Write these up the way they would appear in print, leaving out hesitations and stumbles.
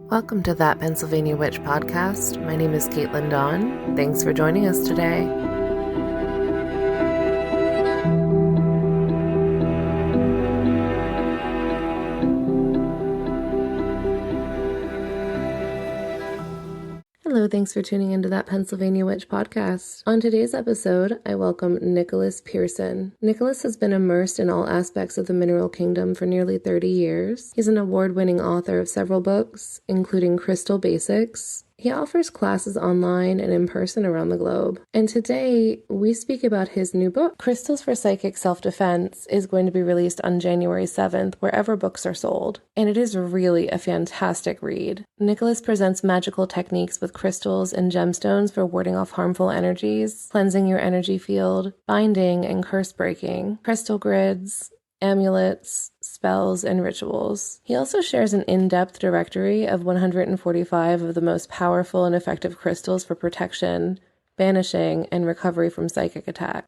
Welcome to That Pennsylvania Witch podcast. My name is Katelyn Dawn. Thanks for joining us today. Hello, thanks for tuning into That Pennsylvania Witch podcast. On today's episode, I welcome Nicholas Pearson. Nicholas has been immersed in all aspects of the mineral kingdom for nearly 30 years. He's an award-winning author of several books, including Crystal Basics. He offers classes online and in person around the globe. And today, we speak about his new book. Crystals for Psychic Self-Defense is going to be released on January 7th, wherever books are sold. And it is really a fantastic read. Nicholas presents magical techniques with crystals and gemstones for warding off harmful energies, cleansing your energy field, binding and curse breaking, crystal grids, amulets, spells, and rituals. He also shares an in-depth directory of 145 of the most powerful and effective crystals for protection, banishing, and recovery from psychic attack.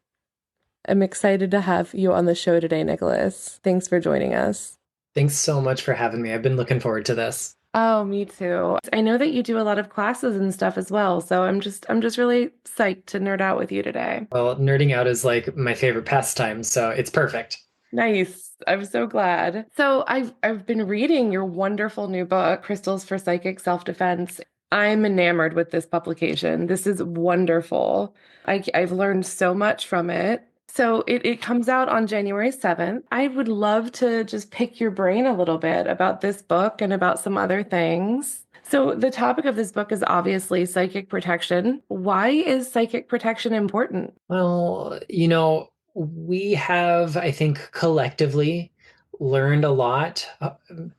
I'm excited to have you on the show today, Nicholas. Thanks for joining us. Thanks so much for having me. I've been looking forward to this. Oh, me too. I know that you do a lot of classes and stuff as well, so I'm just really psyched to nerd out with you today. Well, nerding out is like my favorite pastime, so it's perfect. Nice. I'm so glad. So I've been reading your wonderful new book, Crystals for Psychic Self-Defense. I'm enamored with this publication. This is wonderful. I've learned so much from it. So it comes out on January 7th. I would love to just pick your brain a little bit about this book and about some other things. So the topic of this book is obviously psychic protection. Why is psychic protection important? Well, we have, I think, collectively learned a lot,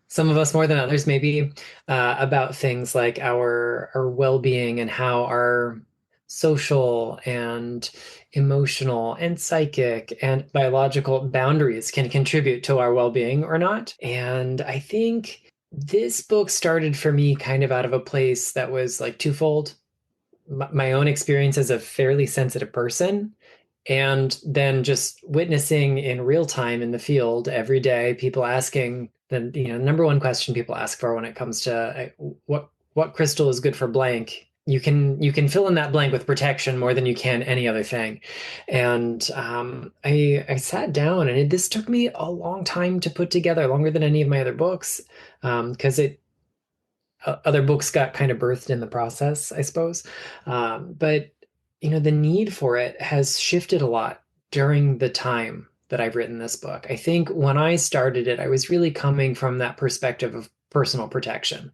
some of us more than others maybe, about things like our well-being and how our social and emotional and psychic and biological boundaries can contribute to our well-being or not. And I think this book started for me kind of out of a place that was like twofold. My own experience as a fairly sensitive person, and then just witnessing in real time in the field every day, people asking the number one question people ask for when it comes to what crystal is good for blank. You can fill in that blank with protection more than you can any other thing. And I sat down, and this took me a long time to put together, longer than any of my other books, because other books got kind of birthed in the process, I suppose. But the need for it has shifted a lot during the time that I've written this book. I think when I started it, I was really coming from that perspective of personal protection.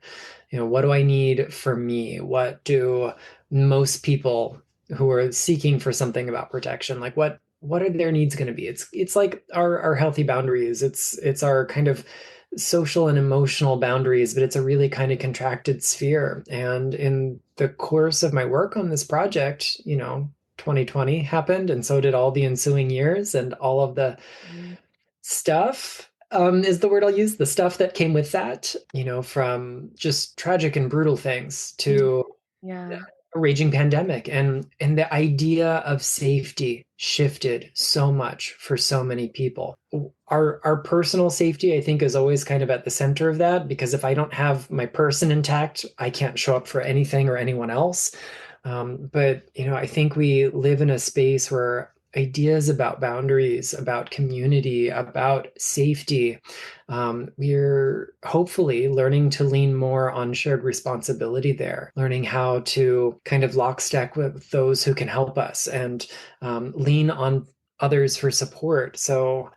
What do I need for me? What do most people who are seeking for something about protection, like what are their needs going to be? It's like our healthy boundaries. It's our kind of social and emotional boundaries, but it's a really kind of contracted sphere. And in the course of my work on this project, 2020 happened, and so did all the ensuing years, and all of the stuff, is the word I'll use, the stuff that came with that, from just tragic and brutal things to a raging pandemic, and the idea of safety shifted so much for so many people. Our personal safety, I think, is always kind of at the center of that, because if I don't have my person intact, I can't show up for anything or anyone else. But I think we live in a space where ideas about boundaries, about community, about safety, we're hopefully learning to lean more on shared responsibility there, learning how to kind of lockstep with those who can help us, and lean on others for support. So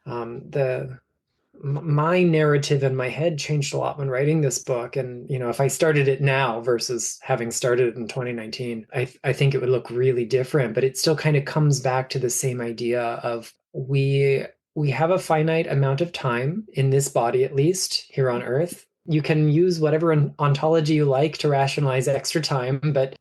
my narrative in my head changed a lot when writing this book. And, if I started it now versus having started it in 2019, I think it would look really different, but it still kind of comes back to the same idea of we have a finite amount of time in this body, at least here on Earth. You can use whatever ontology you like to rationalize extra time, but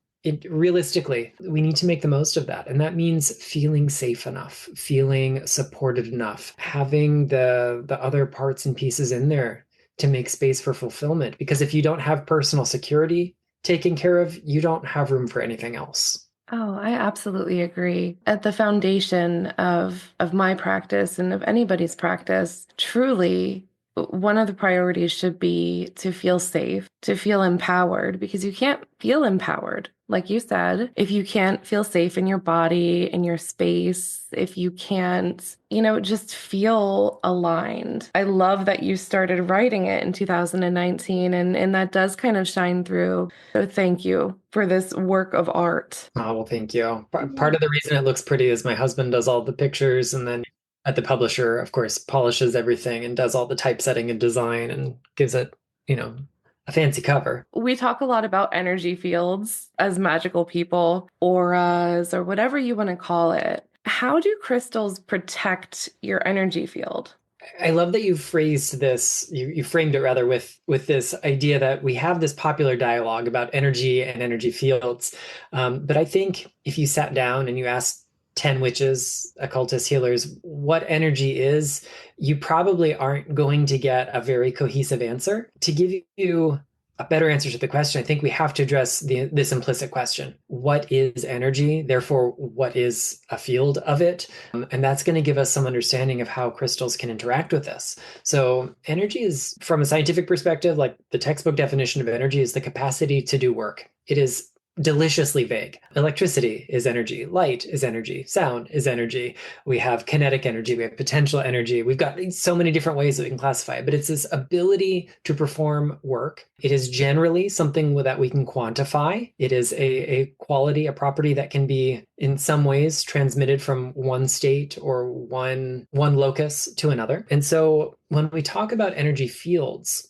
realistically, we need to make the most of that. And that means feeling safe enough, feeling supported enough, having the other parts and pieces in there to make space for fulfillment. Because if you don't have personal security taken care of, you don't have room for anything else. Oh, I absolutely agree. At the foundation of my practice and of anybody's practice, truly, one of the priorities should be to feel safe, to feel empowered, because you can't feel empowered, like you said, if you can't feel safe in your body, in your space, if you can't, just feel aligned. I love that you started writing it in 2019, and that does kind of shine through. So thank you for this work of art. Oh, well, thank you. Part of the reason it looks pretty is my husband does all the pictures, and then at the publisher, of course, polishes everything and does all the typesetting and design and gives it, you know, a fancy cover. We talk a lot about energy fields as magical people, auras, or whatever you want to call it. How do crystals protect your energy field? I love that you phrased this, you framed it rather with this idea that we have this popular dialogue about energy and energy fields. But I think if you sat down and you asked 10 witches, occultist healers, what energy is, you probably aren't going to get a very cohesive answer. To give you a better answer to the question, I think we have to address this implicit question. What is energy? Therefore, what is a field of it? And that's going to give us some understanding of how crystals can interact with this. So energy is, from a scientific perspective, like the textbook definition of energy is the capacity to do work. It is deliciously vague. Electricity is energy. Light is energy. Sound is energy. We have kinetic energy. We have potential energy. We've got so many different ways that we can classify it, but it's this ability to perform work. It is generally something that we can quantify. It is a quality, a property that can be in some ways transmitted from one state or one locus to another. And so when we talk about energy fields,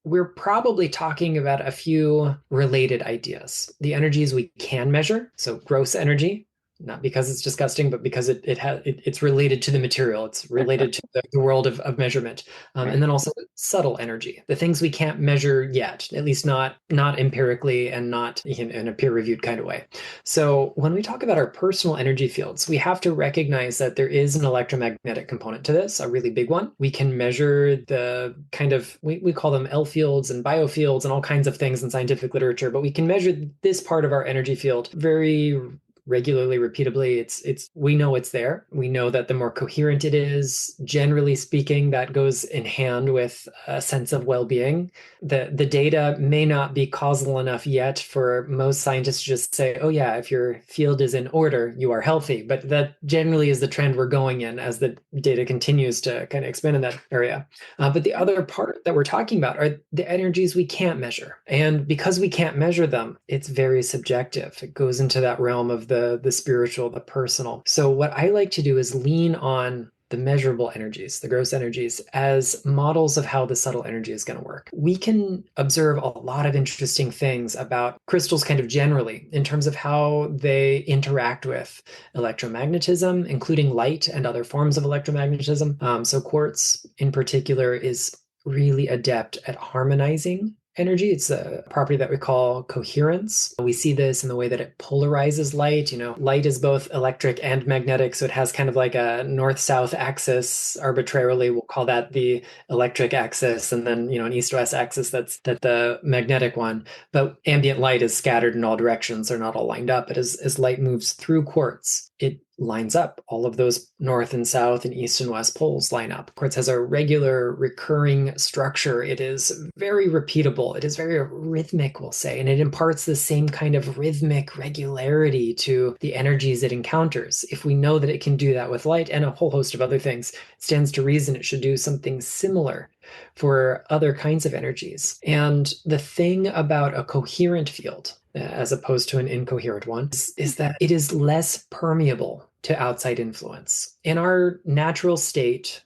we're probably talking about a few related ideas. The energies we can measure, so gross energy, not because it's disgusting, but because it's related to the material. It's related to the world of measurement. And then also subtle energy, the things we can't measure yet, at least not empirically and not in a peer-reviewed kind of way. So when we talk about our personal energy fields, we have to recognize that there is an electromagnetic component to this, a really big one. We can measure the kind of, we call them L fields and biofields and all kinds of things in scientific literature, but we can measure this part of our energy field very regularly, repeatably. We know it's there. We know that the more coherent it is, generally speaking, that goes in hand with a sense of well-being. The data may not be causal enough yet for most scientists to just say, oh yeah, if your field is in order, you are healthy. But that generally is the trend we're going in as the data continues to kind of expand in that area. But the other part that we're talking about are the energies we can't measure. And because we can't measure them, it's very subjective. It goes into that realm of the spiritual, the personal. So what I like to do is lean on the measurable energies, the gross energies, as models of how the subtle energy is going to work. We can observe a lot of interesting things about crystals kind of generally in terms of how they interact with electromagnetism, including light and other forms of electromagnetism. So quartz in particular is really adept at harmonizing energy. It's a property that we call coherence. We see this in the way that it polarizes light. Light is both electric and magnetic, so it has kind of like a north-south axis. Arbitrarily, we'll call that the electric axis, and then an east-west axis that's the magnetic one. But ambient light is scattered in all directions; they're not all lined up. But as light moves through quartz, it lines up. All of those north and south and east and west poles line up. Quartz has a regular recurring structure. It is very repeatable. It is very rhythmic, we'll say, and it imparts the same kind of rhythmic regularity to the energies it encounters. If we know that it can do that with light and a whole host of other things, it stands to reason it should do something similar for other kinds of energies. And the thing about a coherent field, as opposed to an incoherent one, is that it is less permeable to outside influence. In our natural state,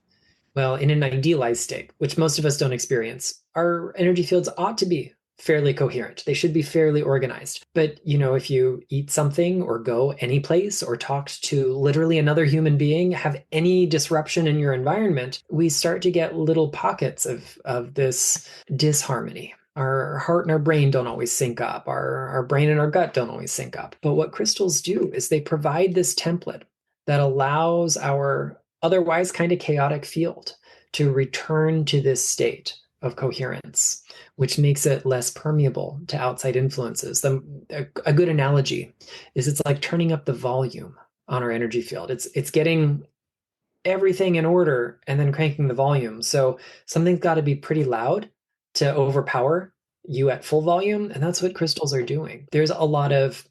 well, in an idealized state, which most of us don't experience, our energy fields ought to be fairly coherent. They should be fairly organized. But, if you eat something or go any place or talk to literally another human being, have any disruption in your environment, we start to get little pockets of this disharmony. Our heart and our brain don't always sync up. Our brain and our gut don't always sync up. But what crystals do is they provide this template that allows our otherwise kind of chaotic field to return to this state of coherence, which makes it less permeable to outside influences. A good analogy is it's like turning up the volume on our energy field. It's getting everything in order and then cranking the volume. So something's got to be pretty loud to overpower you at full volume. And that's what crystals are doing. There's a lot of,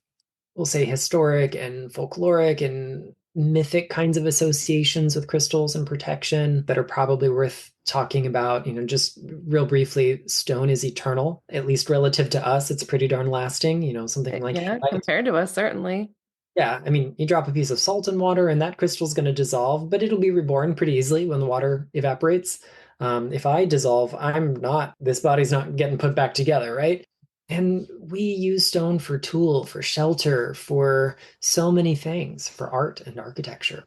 we'll say, historic and folkloric and mythic kinds of associations with crystals and protection that are probably worth talking about. Just real briefly, stone is eternal, at least relative to us. It's pretty darn lasting, something like Yeah, hematite. compared to us, certainly. Yeah, I mean, you drop a piece of salt in water and that crystal's going to dissolve, but it'll be reborn pretty easily when the water evaporates. If I dissolve, this body's not getting put back together, right? And we use stone for tool, for shelter, for so many things, for art and architecture.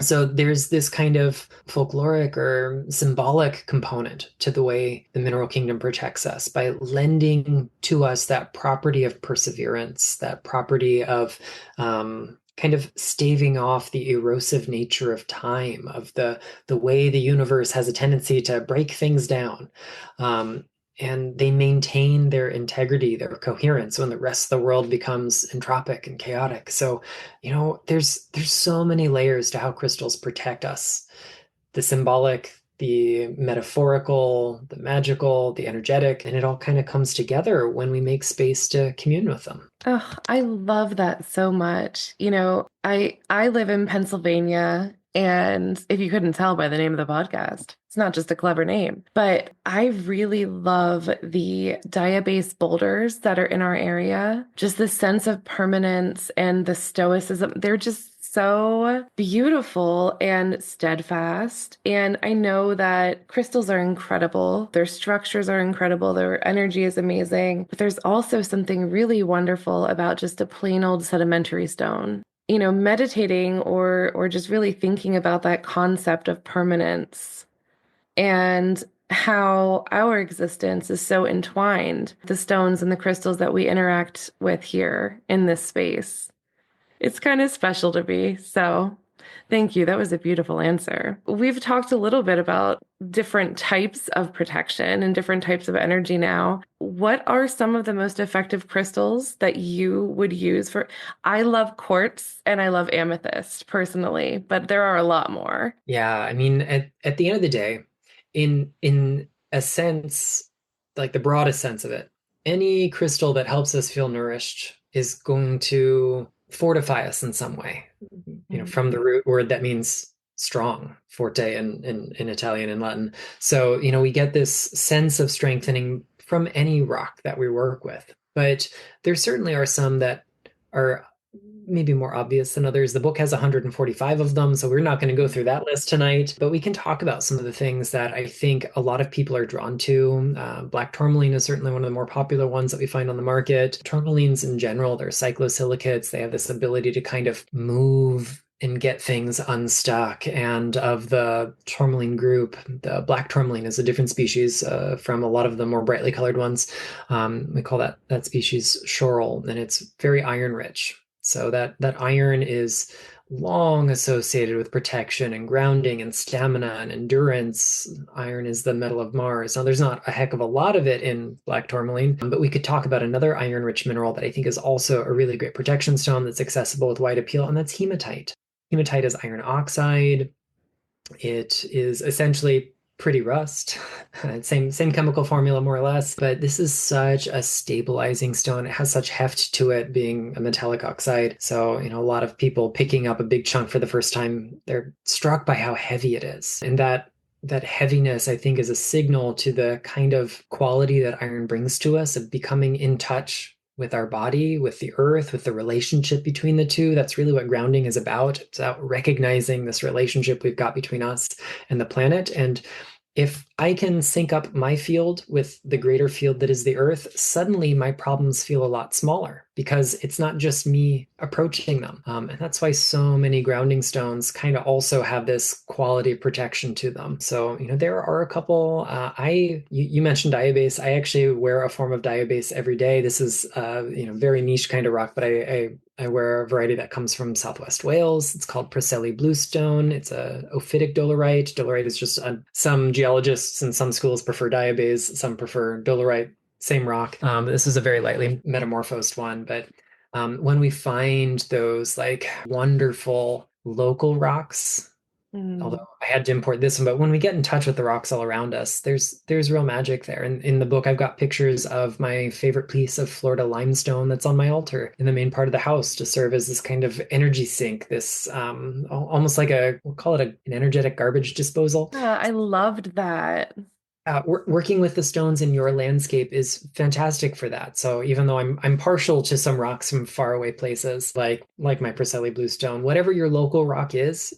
So there's this kind of folkloric or symbolic component to the way the mineral kingdom protects us by lending to us that property of perseverance, that property of kind of staving off the erosive nature of time, of the way the universe has a tendency to break things down. And they maintain their integrity, their coherence when the rest of the world becomes entropic and chaotic. So, there's so many layers to how crystals protect us. The symbolic, the metaphorical, the magical, the energetic, and it all kind of comes together when we make space to commune with them. Oh, I love that so much. I live in Pennsylvania, and if you couldn't tell by the name of the podcast, it's not just a clever name, but I really love the diabase boulders that are in our area. Just the sense of permanence and the stoicism. They're just so beautiful and steadfast. And I know that crystals are incredible. Their structures are incredible. Their energy is amazing. But there's also something really wonderful about just a plain old sedimentary stone. Meditating or just really thinking about that concept of permanence and how our existence is so entwined, the stones and the crystals that we interact with here in this space. It's kind of special to me. So thank you. That was a beautiful answer. We've talked a little bit about different types of protection and different types of energy now. What are some of the most effective crystals that you would use for? I love quartz and I love amethyst personally, but there are a lot more. Yeah, I mean, at the end of the day, in a sense, like the broadest sense of it, any crystal that helps us feel nourished is going to fortify us in some way. From the root word that means strong, forte in Italian and Latin. So, we get this sense of strengthening from any rock that we work with. But there certainly are some that are maybe more obvious than others. The book has 145 of them, so we're not going to go through that list tonight, but we can talk about some of the things that I think a lot of people are drawn to. Black tourmaline is certainly one of the more popular ones that we find on the market. Tourmalines in general, they're cyclosilicates. They have this ability to kind of move and get things unstuck. And of the tourmaline group, the black tourmaline is a different species from a lot of the more brightly colored ones. We call that species schorl, and it's very iron rich. So that iron is long associated with protection and grounding and stamina and endurance. Iron is the metal of Mars. Now, there's not a heck of a lot of it in black tourmaline, but we could talk about another iron-rich mineral that I think is also a really great protection stone that's accessible with wide appeal, and that's hematite. Hematite is iron oxide. It is essentially pretty rust. Same chemical formula, more or less. But this is such a stabilizing stone. It has such heft to it, being a metallic oxide. So, a lot of people picking up a big chunk for the first time, they're struck by how heavy it is. And that heaviness, I think, is a signal to the kind of quality that iron brings to us of becoming in touch with our body, with the earth, with the relationship between the two. That's really what grounding is about. It's about recognizing this relationship we've got between us and the planet. And if I can sync up my field with the greater field that is the earth, suddenly my problems feel a lot smaller because it's not just me approaching them. And that's why so many grounding stones kind of also have this quality of protection to them. So, there are a couple. You mentioned diabase. I actually wear a form of diabase every day. This is, very niche kind of rock, but I wear a variety that comes from Southwest Wales. It's called Preseli Bluestone. It's a ophitic dolerite. Dolerite is just some geologists and some schools prefer diabase. Some prefer dolerite. Same rock. This is a very lightly metamorphosed one. But when we find those like wonderful local rocks although Mm. I had to import this one. But when we get in touch with the rocks all around us, there's real magic there. And in the book, I've got pictures of my favorite piece of Florida limestone that's on my altar in the main part of the house to serve as this kind of energy sink, this almost like we'll call it an energetic garbage disposal. I loved that. Working with the stones in your landscape is fantastic for that. So even though I'm partial to some rocks from faraway places, like my Preseli bluestone, whatever your local rock is,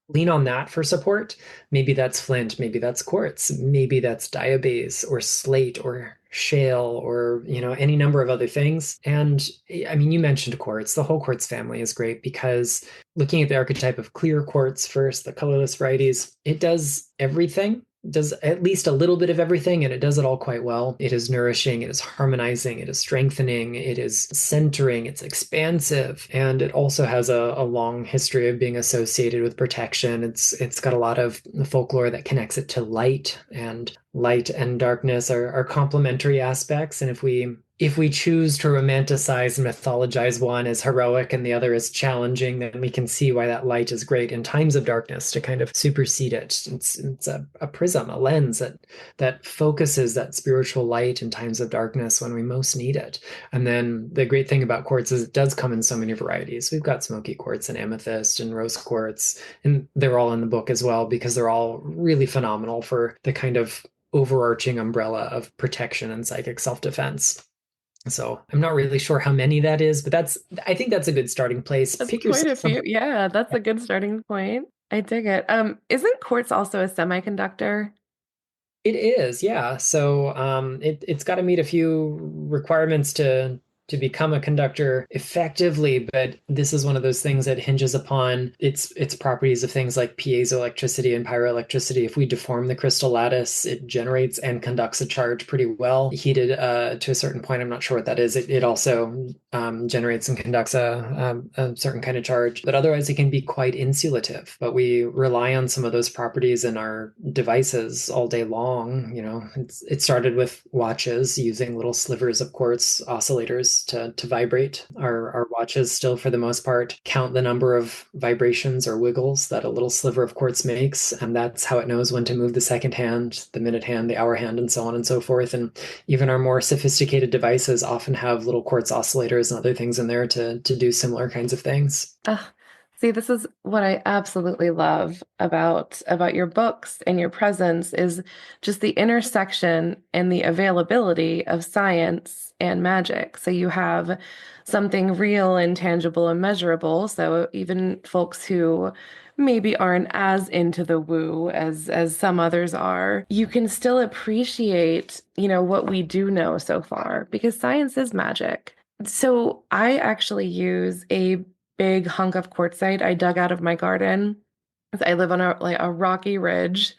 lean on that for support. Maybe that's flint, maybe that's quartz, maybe that's diabase or slate or shale or any number of other things. And I mean, you mentioned quartz. The whole quartz family is great because looking at the archetype of clear quartz first, the colorless varieties, it does everything. Does at least a little bit of everything, and it does it all quite well. It is nourishing, it is harmonizing, it is strengthening, it is centering, it's expansive, and it also has a long history of being associated with protection. It's got a lot of folklore that connects it to light and darkness are complementary aspects. And if we choose to romanticize and mythologize one as heroic and the other as challenging, then we can see why that light is great in times of darkness to kind of supersede it. It's a prism, a lens that focuses that spiritual light in times of darkness when we most need it. And then the great thing about quartz is it does come in so many varieties. We've got smoky quartz and amethyst and rose quartz, and they're all in the book as well because they're all really phenomenal for the kind of overarching umbrella of protection and psychic self-defense. So I'm not really sure how many that is, but I think that's a good starting place. That's Pick quite yourself a few. something. Yeah, that's a good starting point. I dig it. Isn't quartz also a semiconductor? It is, yeah. So it's got to meet a few requirements to become a conductor effectively, but this is one of those things that hinges upon its properties of things like piezoelectricity and pyroelectricity. If we deform the crystal lattice, it generates and conducts a charge pretty well. Heated to a certain point, I'm not sure what that is. It also generates and conducts a certain kind of charge, but otherwise it can be quite insulative. But we rely on some of those properties in our devices all day long. It started with watches using little slivers of quartz oscillators to vibrate. Our watches still, for the most part, count the number of vibrations or wiggles that a little sliver of quartz makes, and that's how it knows when to move the second hand, the minute hand, the hour hand, and so on and so forth. And even our more sophisticated devices often have little quartz oscillators and other things in there to do similar kinds of things. See, this is what I absolutely love about your books and your presence is just the intersection and the availability of science and magic. So you have something real and tangible and measurable. So even folks who maybe aren't as into the woo as some others are, you can still appreciate, what we do know so far because science is magic. So I actually use a big hunk of quartzite I dug out of my garden. I live on a rocky ridge,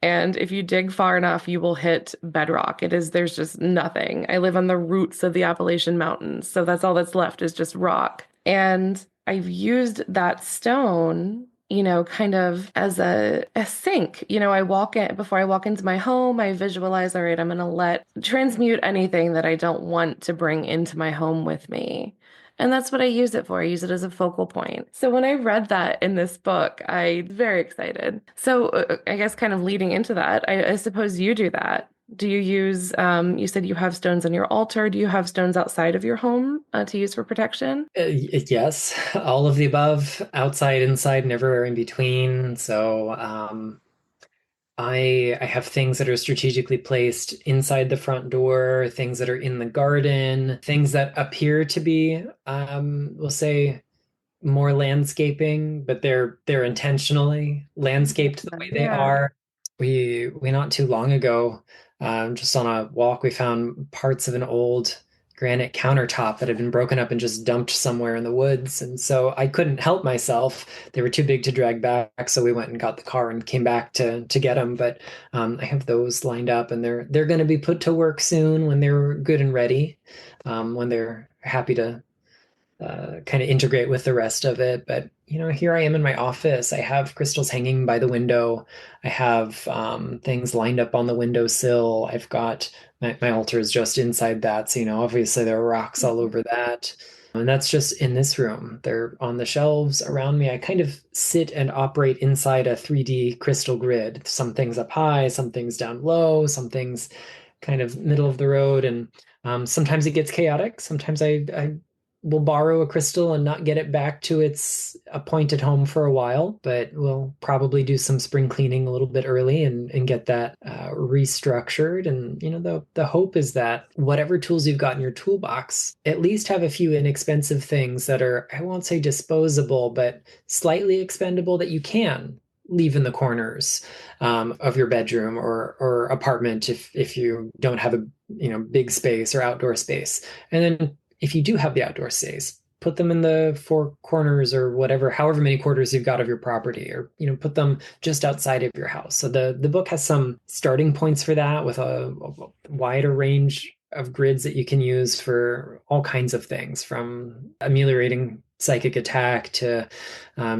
and if you dig far enough, you will hit bedrock. There's just nothing. I live on the roots of the Appalachian Mountains, so that's all that's left is just rock. And I've used that stone, kind of as a sink. I walk in before I walk into my home, I visualize, all right, I'm gonna transmute anything that I don't want to bring into my home with me. And that's what I use it for. I use it as a focal point. So when I read that in this book, I was very excited. So I guess kind of leading into that, I suppose you do that. Do you use, you said you have stones on your altar. Do you have stones outside of your home to use for protection? Yes, all of the above, outside, inside, and everywhere in between. So I have things that are strategically placed inside the front door, things that are in the garden, things that appear to be, we'll say, more landscaping, but they're intentionally landscaped the way they Yeah. are. We not too long ago, just on a walk, we found parts of an old granite countertop that had been broken up and just dumped somewhere in the woods. And so I couldn't help myself. They were too big to drag back, so we went and got the car and came back to get them. But I have those lined up, and they're going to be put to work soon when they're good and ready, when they're happy to kind of integrate with the rest of it. But here I am in my office. I have crystals hanging by the window. I have things lined up on the windowsill. I've got my altar is just inside that. So obviously there are rocks all over that. And that's just in this room. They're on the shelves around me. I kind of sit and operate inside a 3D crystal grid. Some things up high, some things down low, some things kind of middle of the road. And sometimes it gets chaotic. Sometimes I will borrow a crystal and not get it back to its appointed home for a while, but we'll probably do some spring cleaning a little bit early and get that restructured. And the hope is that whatever tools you've got in your toolbox, at least have a few inexpensive things that are, I won't say disposable, but slightly expendable that you can leave in the corners of your bedroom or apartment if you don't have a big space or outdoor space. And then if you do have the outdoor space, put them in the four corners or whatever, however many quarters you've got of your property, or put them just outside of your house. So the book has some starting points for that with a wider range of grids that you can use for all kinds of things, from ameliorating psychic attack to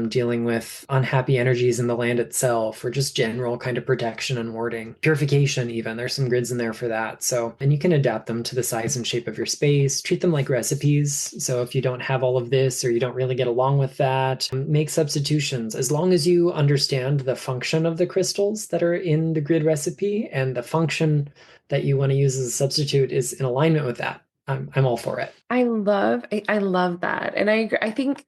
dealing with unhappy energies in the land itself, or just general kind of protection and warding, purification. Even there's some grids in there for that. So, and you can adapt them to the size and shape of your space, treat them like recipes. So if you don't have all of this, or you don't really get along with that, make substitutions. As long as you understand the function of the crystals that are in the grid recipe, and the function that you want to use as a substitute is in alignment with that, I'm all for it. I love that. And I think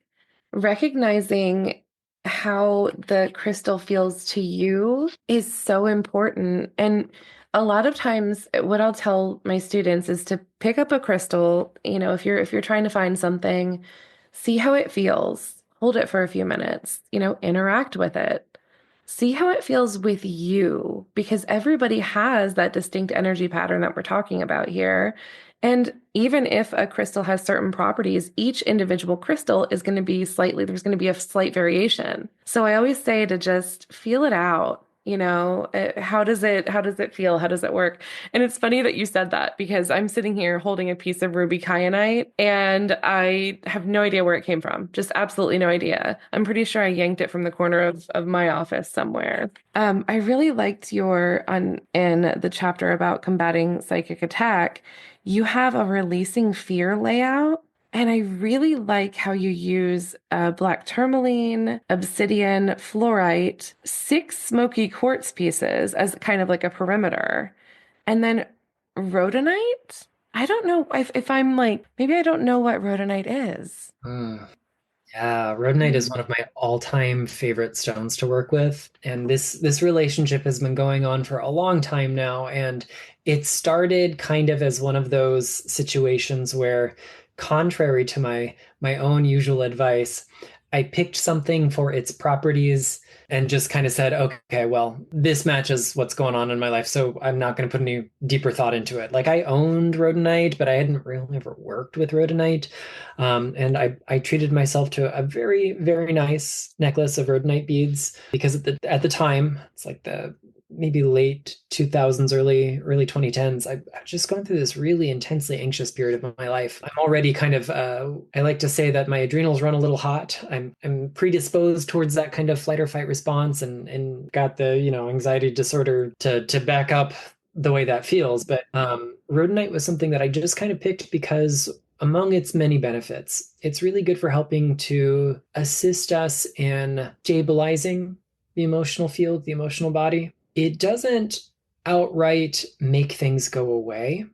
recognizing how the crystal feels to you is so important. And a lot of times what I'll tell my students is to pick up a crystal, if you're trying to find something, see how it feels, hold it for a few minutes, interact with it. See how it feels with you, because everybody has that distinct energy pattern that we're talking about here. And even if a crystal has certain properties, each individual crystal is going to be there's going to be a slight variation. So I always say to just feel it out. How does it feel? How does it work? And it's funny that you said that, because I'm sitting here holding a piece of ruby kyanite and I have no idea where it came from. Just absolutely no idea. I'm pretty sure I yanked it from the corner of my office somewhere. I really liked in the chapter about combating psychic attack. You have a releasing fear layout. And I really like how you use black tourmaline, obsidian, fluorite, 6 smoky quartz pieces as kind of like a perimeter. And then rhodonite. I don't know if I'm like, maybe I don't know what rhodonite is. Mm. Yeah, rhodonite is one of my all-time favorite stones to work with, and this relationship has been going on for a long time now, and it started kind of as one of those situations where, contrary to my own usual advice, I picked something for its properties and just kind of said, okay, well, this matches what's going on in my life, so I'm not going to put any deeper thought into it. Like, I owned rhodonite, but I hadn't really ever worked with rhodonite. And I treated myself to a very, very nice necklace of rhodonite beads, because at the time, it's like the maybe late 2000s, early 2010s, I was just going through this really intensely anxious period of my life. I'm already kind of, I like to say that my adrenals run a little hot. I'm predisposed towards that kind of flight or fight response, and got the, anxiety disorder to back up the way that feels. But rhodonite was something that I just kind of picked because, among its many benefits, it's really good for helping to assist us in stabilizing the emotional field, the emotional body. It doesn't outright make things go away,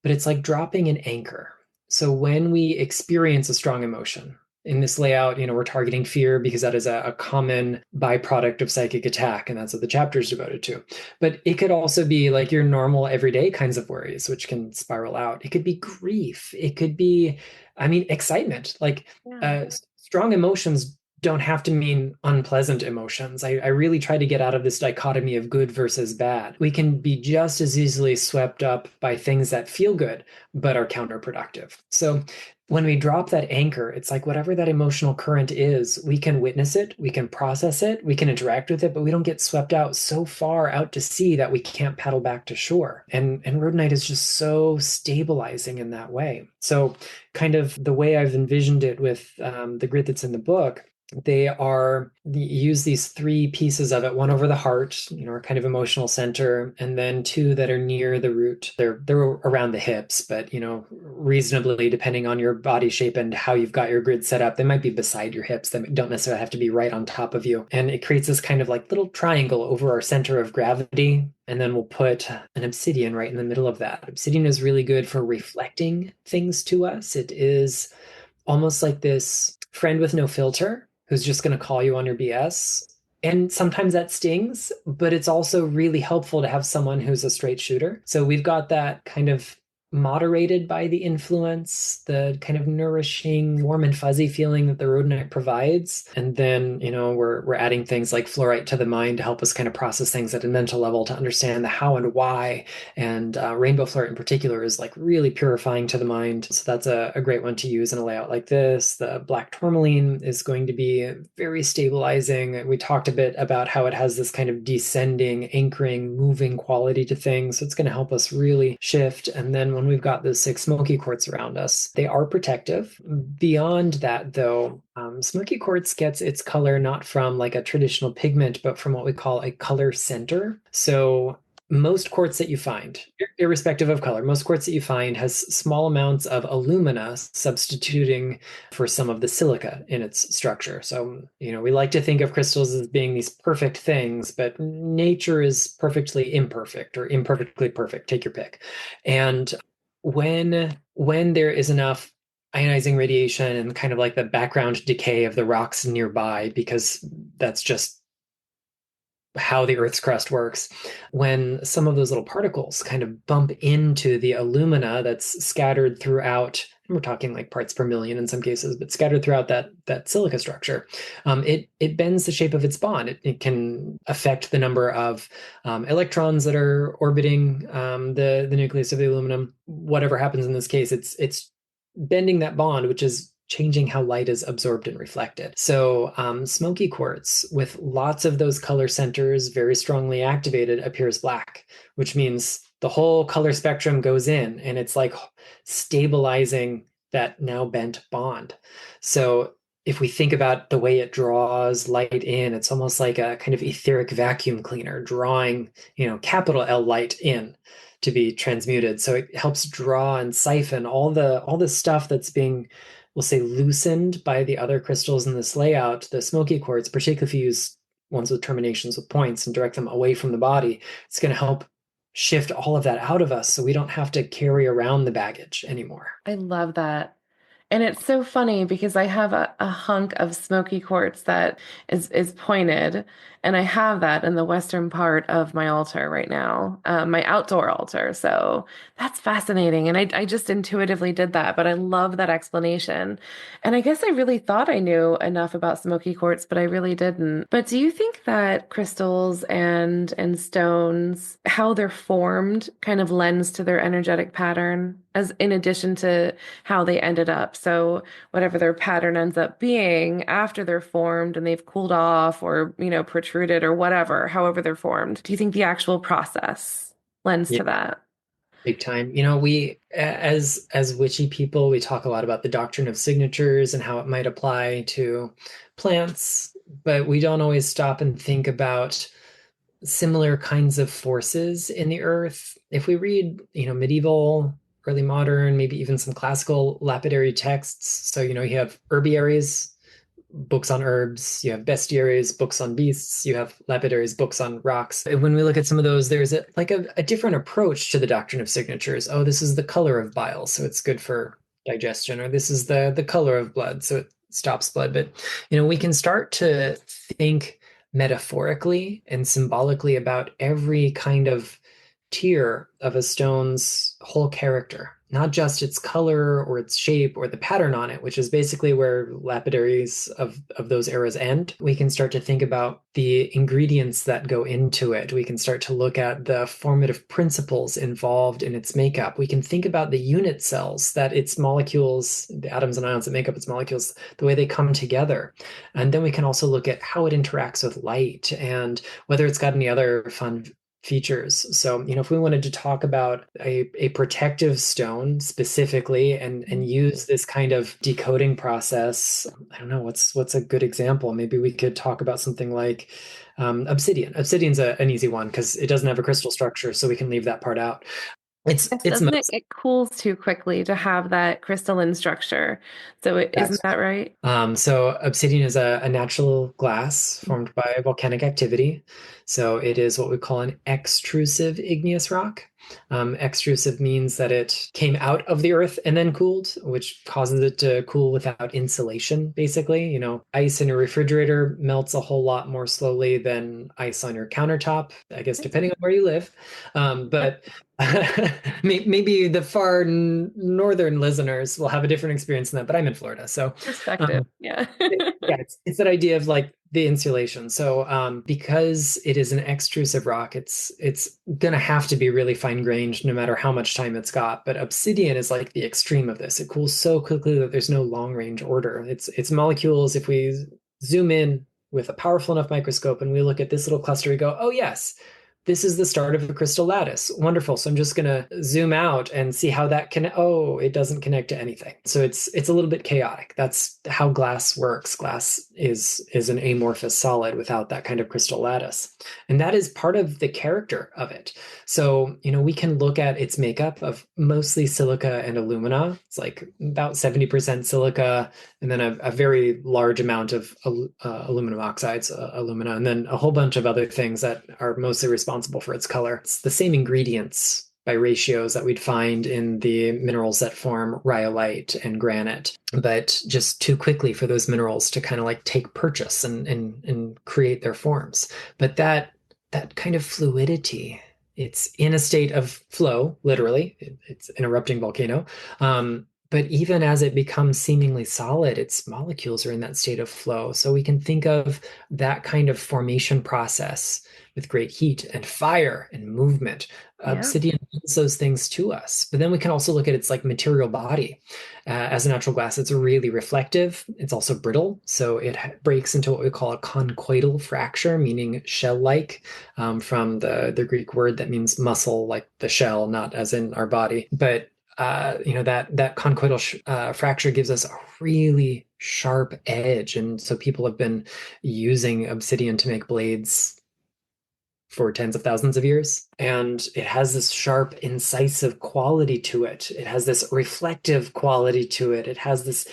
but it's like dropping an anchor. So when we experience a strong emotion, in this layout, we're targeting fear because that is a common byproduct of psychic attack, and that's what the chapter is devoted to. But it could also be like your normal everyday kinds of worries, which can spiral out. It could be grief. It could be, excitement. Like, Yeah. strong emotions don't have to mean unpleasant emotions. I really try to get out of this dichotomy of good versus bad. We can be just as easily swept up by things that feel good but are counterproductive. So when we drop that anchor, it's like whatever that emotional current is, we can witness it, we can process it, we can interact with it, but we don't get swept out so far out to sea that we can't paddle back to shore. And rhodonite is just so stabilizing in that way. So kind of the way I've envisioned it with the grid that's in the book use these three pieces of it, one over the heart, our kind of emotional center, and then two that are near the root. They're around the hips, but reasonably, depending on your body shape and how you've got your grid set up, they might be beside your hips. They don't necessarily have to be right on top of you. And it creates this kind of like little triangle over our center of gravity. And then we'll put an obsidian right in the middle of that. Obsidian is really good for reflecting things to us. It is almost like this friend with no filter who's just going to call you on your BS. And sometimes that stings, but it's also really helpful to have someone who's a straight shooter. So we've got that kind of moderated by the influence, the kind of nourishing, warm and fuzzy feeling that the rhodonite provides. And then, we're adding things like fluorite to the mind to help us kind of process things at a mental level to understand the how and why. And rainbow fluorite in particular is like really purifying to the mind. So that's a great one to use in a layout like this. The black tourmaline is going to be very stabilizing. We talked a bit about how it has this kind of descending, anchoring, moving quality to things. So it's going to help us really shift. And then when we've got those 6 smoky quartz around us, they are protective. Beyond that, though, smoky quartz gets its color not from like a traditional pigment, but from what we call a color center. So most quartz that you find, irrespective of color, most quartz that you find has small amounts of alumina substituting for some of the silica in its structure. So, we like to think of crystals as being these perfect things, but nature is perfectly imperfect or imperfectly perfect. Take your pick. And when there is enough ionizing radiation and kind of like the background decay of the rocks nearby, because that's just how the Earth's crust works, when some of those little particles kind of bump into the alumina that's scattered throughout, and we're talking like parts per million in some cases, but scattered throughout that silica structure, it bends the shape of its bond. It can affect the number of electrons that are orbiting the nucleus of the aluminum. Whatever happens in this case, it's bending that bond, which is changing how light is absorbed and reflected. So smoky quartz with lots of those color centers very strongly activated appears black, which means the whole color spectrum goes in and it's like stabilizing that now bent bond. So if we think about the way it draws light in, it's almost like a kind of etheric vacuum cleaner drawing, capital L light in to be transmuted. So it helps draw and siphon all the stuff that's being, we'll say, loosened by the other crystals in this layout. The smoky quartz, particularly if you use ones with terminations with points and direct them away from the body, it's going to help shift all of that out of us so we don't have to carry around the baggage anymore. I love that. And it's so funny because I have a hunk of smoky quartz that is pointed, and I have that in the western part of my altar right now, my outdoor altar. So that's fascinating. And I just intuitively did that, but I love that explanation. And I guess I really thought I knew enough about smoky quartz, but I really didn't. But do you think that crystals and stones, how they're formed, kind of lends to their energetic pattern, as in addition to how they ended up? So whatever their pattern ends up being after they're formed and they've cooled off or, protruded or whatever, however they're formed, do you think the actual process lends Yeah, to that? big time. We as witchy people, we talk a lot about the doctrine of signatures and how it might apply to plants, but we don't always stop and think about similar kinds of forces in the earth. If we read, medieval, early modern, maybe even some classical lapidary texts, so you have herbiaries, books on herbs, you have bestiaries, books on beasts, you have lapidaries, books on rocks. And when we look at some of those, there's a different approach to the doctrine of signatures. Oh, this is the color of bile, so it's good for digestion, or this is the color of blood, so it stops blood. But we can start to think metaphorically and symbolically about every kind of tier of a stone's whole character, not just its color or its shape or the pattern on it, which is basically where lapidaries of those eras end. We can start to think about the ingredients that go into it. We can start to look at the formative principles involved in its makeup. We can think about the unit cells that its molecules, the atoms and ions that make up its molecules, the way they come together. And then we can also look at how it interacts with light and whether it's got any other fun features. So, if we wanted to talk about a protective stone specifically and use this kind of decoding process, I don't know, what's a good example? Maybe we could talk about something like obsidian. Obsidian's an easy one because it doesn't have a crystal structure, so we can leave that part out. Yes, It's doesn't it? most It cools too quickly to have that crystalline structure. So isn't That's that right? so obsidian is a natural glass formed by volcanic activity. So it is what we call an extrusive igneous rock. Extrusive means that it came out of the earth and then cooled, which causes it to cool without insulation, basically. Ice in your refrigerator melts a whole lot more slowly than ice on your countertop, I guess, depending on where you live. But maybe the far northern listeners will have a different experience than that, but I'm in Florida. So, Perspective. um, Yeah. yeah, it's that idea of like the insulation. So, because it is an extrusive rock, it's gonna have to be really fine grained no matter how much time it's got. But obsidian is like the extreme of this. It cools so quickly that there's no long range order. It's molecules. If we zoom in with a powerful enough microscope and we look at this little cluster, we go, oh yes, this is the start of a crystal lattice. Wonderful. So I'm just going to zoom out and see how that can, oh, it doesn't connect to anything. So it's a little bit chaotic. That's how glass works. Glass is an amorphous solid without that kind of crystal lattice. And that is part of the character of it. So, we can look at its makeup of mostly silica and alumina. It's like about 70% silica, and then a very large amount of aluminum oxides, alumina, and then a whole bunch of other things that are mostly responsible for its color. It's the same ingredients by ratios that we'd find in the minerals that form rhyolite and granite, but just too quickly for those minerals to kind of like take purchase and create their forms. But that kind of fluidity, it's in a state of flow, literally. It's an erupting volcano. But even as it becomes seemingly solid, its molecules are in that state of flow. So we can think of that kind of formation process with great heat and fire and movement. Yeah. Obsidian does those things to us. But then we can also look at its like material body. As a natural glass, it's really reflective. It's also brittle. So it breaks into what we call a conchoidal fracture, meaning shell-like, from the Greek word that means muscle, like the shell, not as in our body. But that conchoidal fracture gives us a really sharp edge, and so people have been using obsidian to make blades for tens of thousands of years. And it has this sharp, incisive quality to it. It has this reflective quality to it. It has this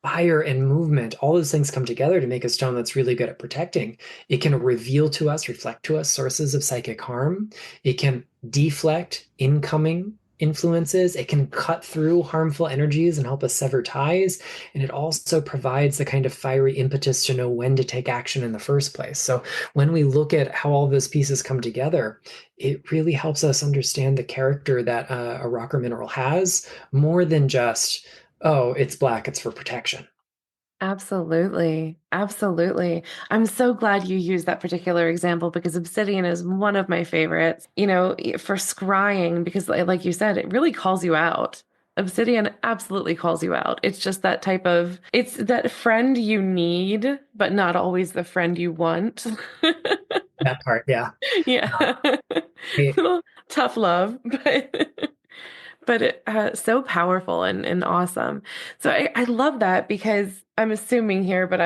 fire and movement. All those things come together to make a stone that's really good at protecting. It can reveal to us, reflect to us sources of psychic harm. It can deflect incoming influences. It can cut through harmful energies and help us sever ties. And it also provides the kind of fiery impetus to know when to take action in the first place. So when we look at how all those pieces come together, it really helps us understand the character that a rock or mineral has, more than just, oh, it's black, it's for protection. Absolutely. Absolutely. I'm so glad you used that particular example because obsidian is one of my favorites, for scrying, because like you said, it really calls you out. Obsidian absolutely calls you out. It's that friend you need, but not always the friend you want. That part, yeah. Yeah. I- Little tough love, but so powerful and awesome. So I love that because I'm assuming here, but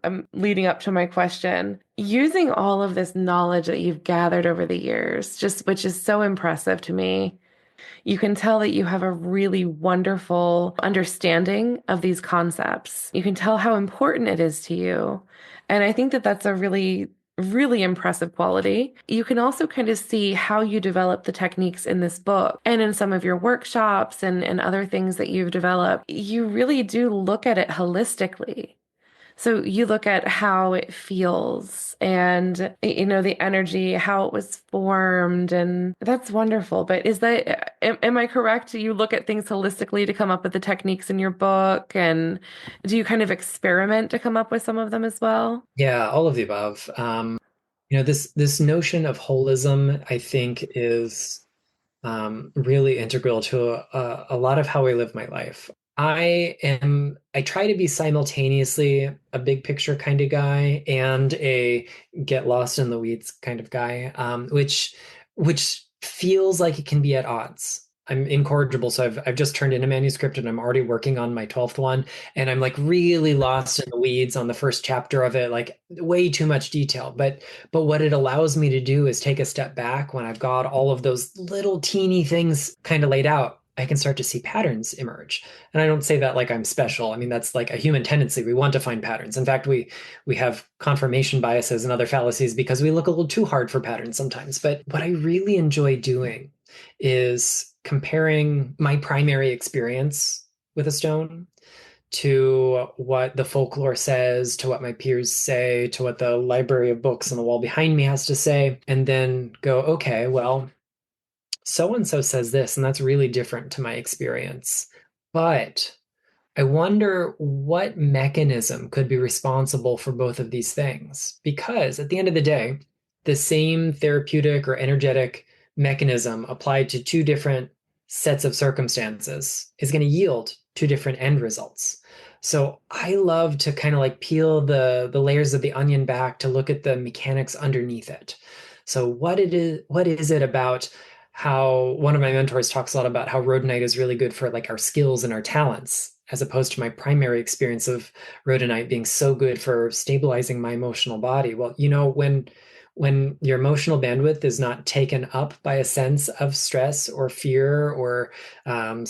I'm leading up to my question. Using all of this knowledge that you've gathered over the years, just which is so impressive to me, you can tell that you have a really wonderful understanding of these concepts. You can tell how important it is to you. And I think that that's a really impressive quality. You can also kind of see how you develop the techniques in this book and in some of your workshops and other things that you've developed. You really do look at it holistically. So you look at how it feels and, the energy, how it was formed, and that's wonderful. But am I correct? You look at things holistically to come up with the techniques in your book, and do you kind of experiment to come up with some of them as well? yeah, all of the above. This notion of holism, I think, is really integral to a lot of how I live my life. I try to be simultaneously a big picture kind of guy and a get lost in the weeds kind of guy, which which feels like it can be at odds. I'm incorrigible, so I've just turned in a manuscript and I'm already working on my 12th one, and I'm like really lost in the weeds on the first chapter of it, like way too much detail. But what it allows me to do is take a step back when I've got all of those little teeny things kind of laid out. I can start to see patterns emerge. And I don't say that like I'm special. I mean, that's like a human tendency. We want to find patterns. In fact, we have confirmation biases and other fallacies because we look a little too hard for patterns sometimes. But what I really enjoy doing is comparing my primary experience with a stone to what the folklore says, to what my peers say, to what the library of books on the wall behind me has to say, and then go, okay, well, so and so says this, and that's really different to my experience. But I wonder what mechanism could be responsible for both of these things. Because at the end of the day, the same therapeutic or energetic mechanism applied to two different sets of circumstances is going to yield two different end results. So I love to kind of like peel the layers of the onion back to look at the mechanics underneath it. So what is it about how one of my mentors talks a lot about how rhodonite is really good for like our skills and our talents, as opposed to my primary experience of rhodonite being so good for stabilizing my emotional body. Well, when your emotional bandwidth is not taken up by a sense of stress or fear or um,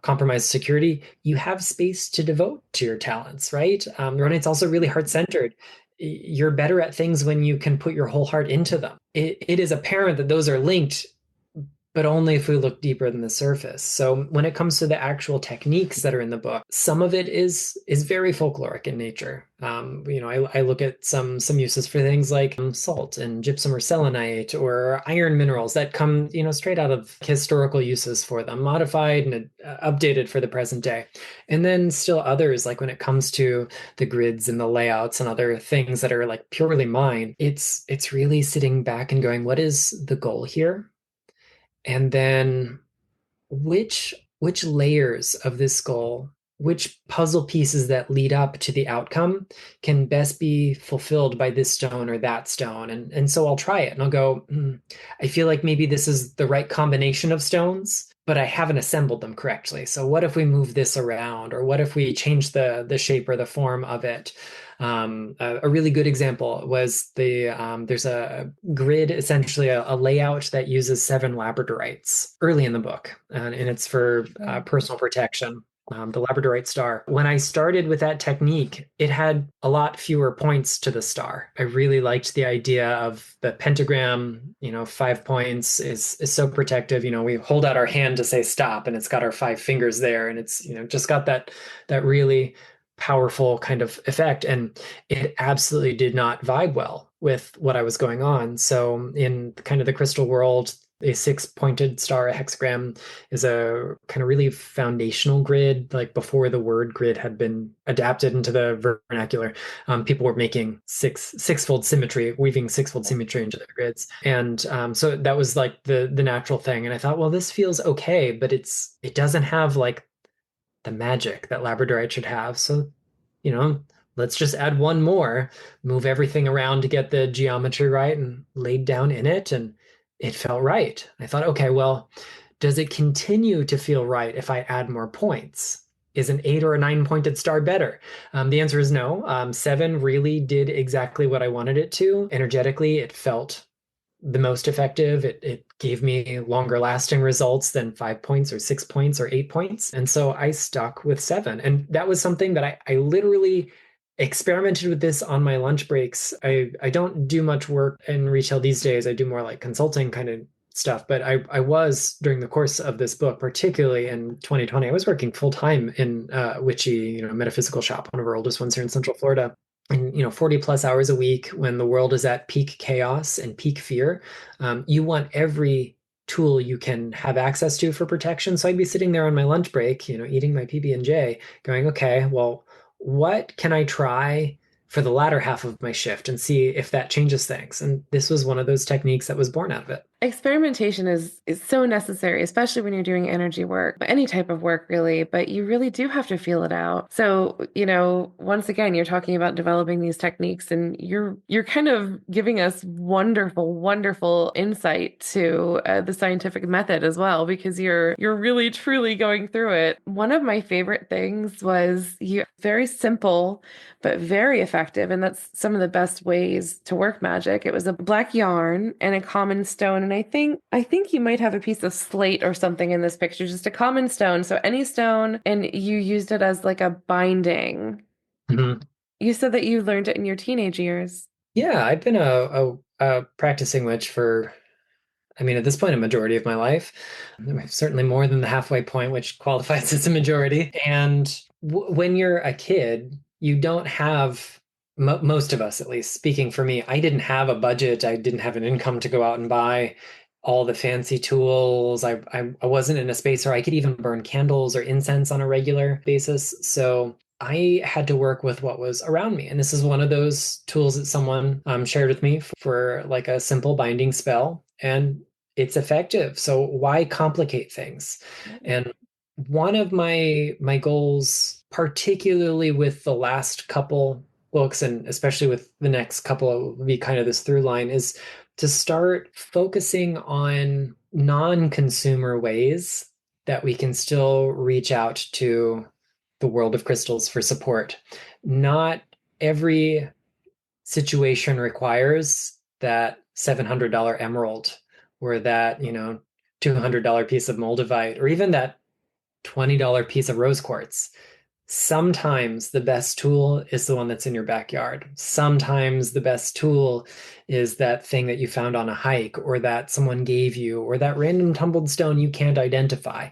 compromised security, you have space to devote to your talents, right? Rhodonite's also really heart-centered. You're better at things when you can put your whole heart into them. It is apparent that those are linked, but only if we look deeper than the surface. So when it comes to the actual techniques that are in the book, some of it is very folkloric in nature. I look at some uses for things like salt and gypsum or selenite or iron minerals that come straight out of historical uses for them, modified and updated for the present day. And then still others, like when it comes to the grids and the layouts and other things that are like purely mine, it's really sitting back and going, what is the goal here? And then which layers of this goal, which puzzle pieces that lead up to the outcome can best be fulfilled by this stone or that stone. And so I'll try it and I'll go, I feel like maybe this is the right combination of stones, but I haven't assembled them correctly. So what if we move this around? Or what if we change the shape or the form of it? A really good example was there's a grid, essentially a layout that uses 7 labradorites early in the book, and it's for personal protection. The labradorite star. When I started with that technique, it had a lot fewer points to the star. I really liked the idea of the pentagram, 5 points is so protective. We hold out our hand to say stop, and it's got our 5 fingers there, and it's, just got that really powerful kind of effect. And it absolutely did not vibe well with what I was going on. So in kind of the crystal world, a 6-pointed star, a hexagram, is a kind of really foundational grid. Like before the word grid had been adapted into the vernacular, people were making sixfold symmetry, weaving sixfold symmetry into their grids. And so that was like the natural thing. And I thought, well, this feels okay, but it doesn't have like the magic that labradorite should have. So, let's just add one more, move everything around to get the geometry right and laid down in it. And it felt right. I thought, okay, well, does it continue to feel right if I add more points? Is an 8 or a 9-pointed star better? The answer is no. 7 really did exactly what I wanted it to. Energetically, it felt the most effective. It gave me longer lasting results than 5 points or 6 points or 8 points. And so I stuck with 7. And that was something that I literally experimented with this on my lunch breaks. I don't do much work in retail these days. I do more like consulting kind of stuff. But I was during the course of this book, particularly in 2020, I was working full time in witchy, metaphysical shop, one of our oldest ones here in Central Florida. And 40 plus hours a week when the world is at peak chaos and peak fear, you want every tool you can have access to for protection. So I'd be sitting there on my lunch break, eating my PB&J, going, okay, well, what can I try for the latter half of my shift and see if that changes things? And this was one of those techniques that was born out of it. Experimentation is so necessary, especially when you're doing energy work, any type of work really, but you really do have to feel it out. So, once again, you're talking about developing these techniques and you're kind of giving us wonderful, wonderful insight to the scientific method as well, because you're really truly going through it. One of my favorite things was you very simple but very effective. And that's some of the best ways to work magic. It was a black yarn and a common stone. And I think you might have a piece of slate or something in this picture, just a common stone. So any stone, and you used it as like a binding. Mhm. You said that you learned it in your teenage years. Yeah, I've been a practicing witch for, I mean, at this point, a majority of my life. Certainly more than the halfway point, which qualifies as a majority. And when you're a kid, you don't have, most of us, at least, speaking for me, I didn't have a budget. I didn't have an income to go out and buy all the fancy tools. I wasn't in a space where I could even burn candles or incense on a regular basis. So I had to work with what was around me. And this is one of those tools that someone shared with me for like a simple binding spell. And it's effective. So why complicate things? And one of my goals, particularly with the last couple books, and especially with the next couple, will be kind of this through line, is to start focusing on non-consumer ways that we can still reach out to the world of crystals for support. Not every situation requires that $700 emerald or that, $200 piece of moldavite or even that $20 piece of rose quartz. Sometimes the best tool is the one that's in your backyard. Sometimes the best tool is that thing that you found on a hike or that someone gave you or that random tumbled stone you can't identify.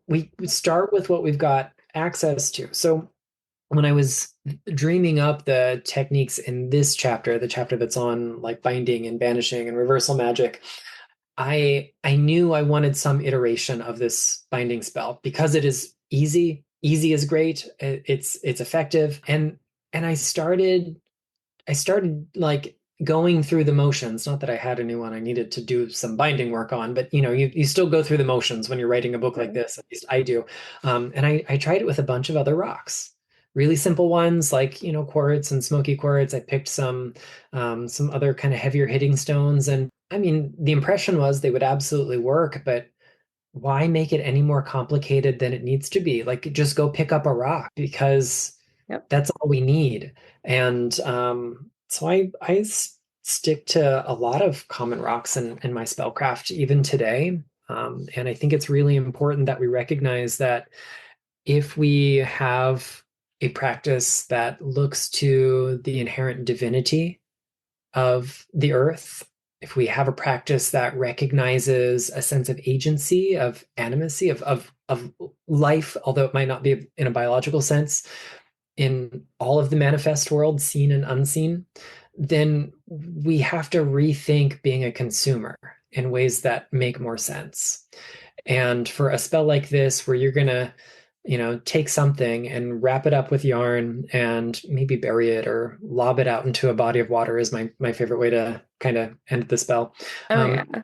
We start with what we've got access to. So when I was dreaming up the techniques in this chapter, the chapter that's on like binding and banishing and reversal magic, I knew I wanted some iteration of this binding spell because it is easy. Easy is great. It's effective. And I started like going through the motions. Not that I had a new one I needed to do some binding work on, but you still go through the motions when you're writing a book like Mhm. this. At least I do. And I tried it with a bunch of other rocks, really simple ones like quartz and smoky quartz. I picked some other kind of heavier hitting stones, and I mean the impression was they would absolutely work, but why make it any more complicated than it needs to be? Like just go pick up a rock because Yep. that's all we need. And so I stick to a lot of common rocks in my spellcraft even today. And I think it's really important that we recognize that if we have a practice that looks to the inherent divinity of the earth, if we have a practice that recognizes a sense of agency, of animacy, of life, although it might not be in a biological sense, in all of the manifest world, seen and unseen, then we have to rethink being a consumer in ways that make more sense. And for a spell like this, where you're gonna, take something and wrap it up with yarn and maybe bury it or lob it out into a body of water is my favorite way to kind of end the spell. Oh yeah. Um,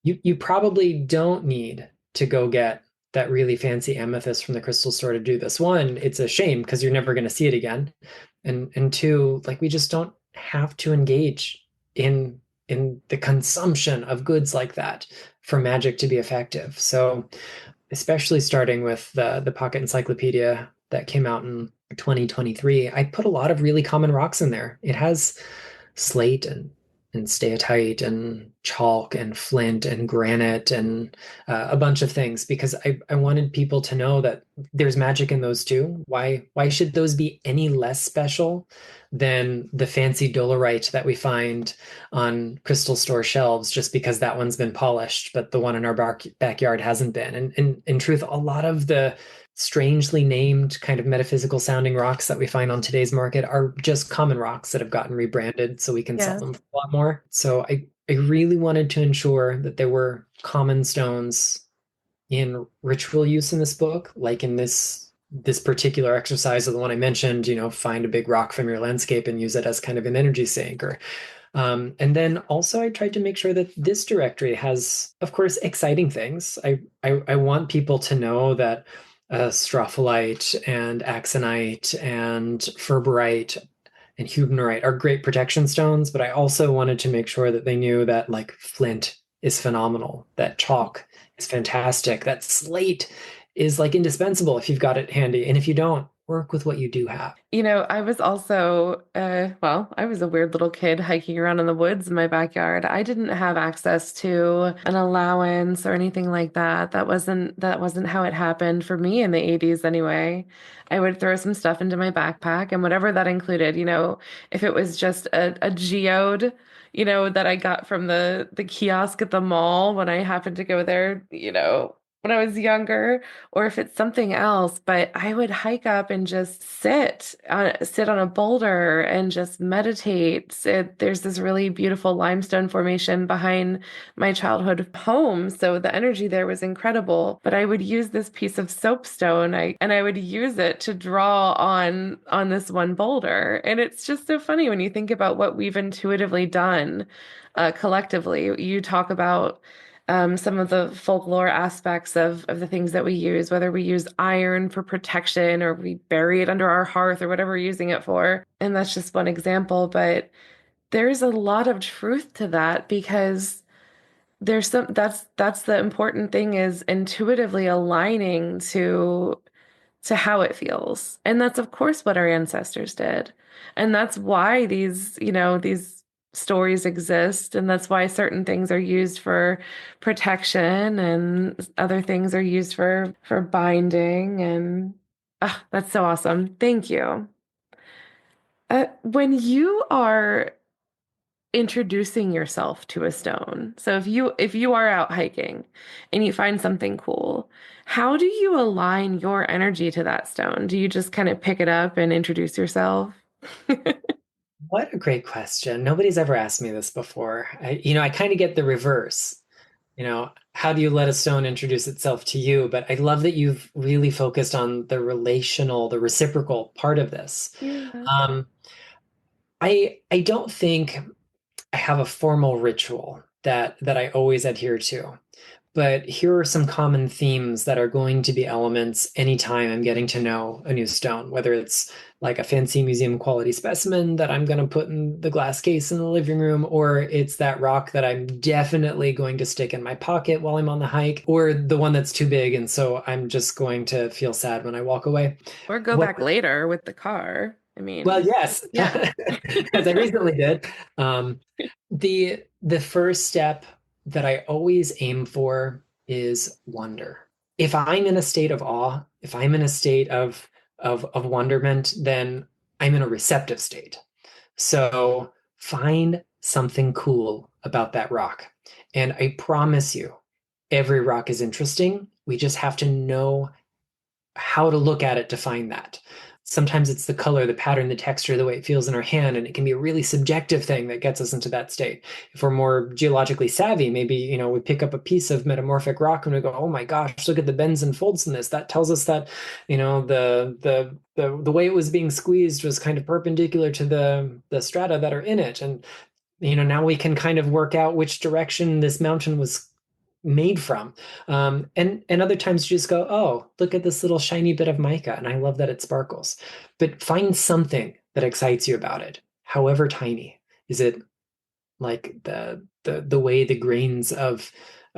you probably don't need to go get that really fancy amethyst from the crystal store to do this. One, it's a shame because you're never going to see it again. And two, like we just don't have to engage in the consumption of goods like that for magic to be effective. So especially starting with the pocket encyclopedia that came out in 2023, I put a lot of really common rocks in there. It has slate and steatite and chalk and flint and granite and a bunch of things because I wanted people to know that there's magic in those too. Why should those be any less special than the fancy dolerite that we find on crystal store shelves just because that one's been polished, but the one in our backyard hasn't been? And in truth, a lot of the strangely named kind of metaphysical sounding rocks that we find on today's market are just common rocks that have gotten rebranded so we can sell Yes. them for a lot more. So I really wanted to ensure that there were common stones in ritual use in this book, like in this particular exercise of the one I mentioned, find a big rock from your landscape and use it as kind of an energy sink, or And then also I tried to make sure that this directory has, of course, exciting things. I want people to know that strophyolite and axonite and ferberite and huebnerite are great protection stones, but I also wanted to make sure that they knew that like flint is phenomenal, that chalk is fantastic, that slate is like indispensable if you've got it handy. And if you don't, work with what you do have. I was also, well, I was a weird little kid hiking around in the woods in my backyard. I didn't have access to an allowance or anything like that. That wasn't how it happened for me in the 80s anyway. I would throw some stuff into my backpack and whatever that included, if it was just a geode, that I got from the kiosk at the mall when I happened to go there, when I was younger, or if it's something else, but I would hike up and just sit on a boulder and just meditate. There's this really beautiful limestone formation behind my childhood home, so the energy there was incredible. But I would use this piece of soapstone, and I would use it to draw on this one boulder. And it's just so funny when you think about what we've intuitively done, collectively. You talk about some of the folklore aspects of the things that we use, whether we use iron for protection or we bury it under our hearth or whatever we're using it for. And that's just one example, but there's a lot of truth to that because that's the important thing is intuitively aligning to how it feels. And that's, of course, what our ancestors did. And that's why these stories exist. And that's why certain things are used for protection and other things are used for binding. And that's so awesome. Thank you. When you are introducing yourself to a stone. So if you are out hiking and you find something cool, how do you align your energy to that stone? Do you just kind of pick it up and introduce yourself? What a great question. Nobody's ever asked me this before. I kind of get the reverse. How do you let a stone introduce itself to you? But I love that you've really focused on the relational, the reciprocal part of this. Yeah. Um, I don't think I have a formal ritual that I always adhere to. But here are some common themes that are going to be elements anytime I'm getting to know a new stone, whether it's like a fancy museum quality specimen that I'm going to put in the glass case in the living room, or it's that rock that I'm definitely going to stick in my pocket while I'm on the hike, or the one that's too big. And so I'm just going to feel sad when I walk away. Or go What, back later with the car. I well, mean, yes, yeah. as I recently did. Um, the first step that I always aim for is wonder. If I'm in a state of awe, if I'm in a state of wonderment, then I'm in a receptive state. So find something cool about that rock. And I promise you, every rock is interesting. We just have to know how to look at it to find that. Sometimes it's the color, the pattern, the texture, the way it feels in our hand, and it can be a really subjective thing that gets us into that state. If we're more geologically savvy, maybe, we pick up a piece of metamorphic rock and we go, "Oh my gosh, look at the bends and folds in this." That tells us that, the way it was being squeezed was kind of perpendicular to the strata that are in it. And now we can kind of work out which direction this mountain was made from. And other times you just go, "Oh, look at this little shiny bit of mica, and I love that it sparkles." But find something that excites you about it, however tiny. Is it like the way the grains of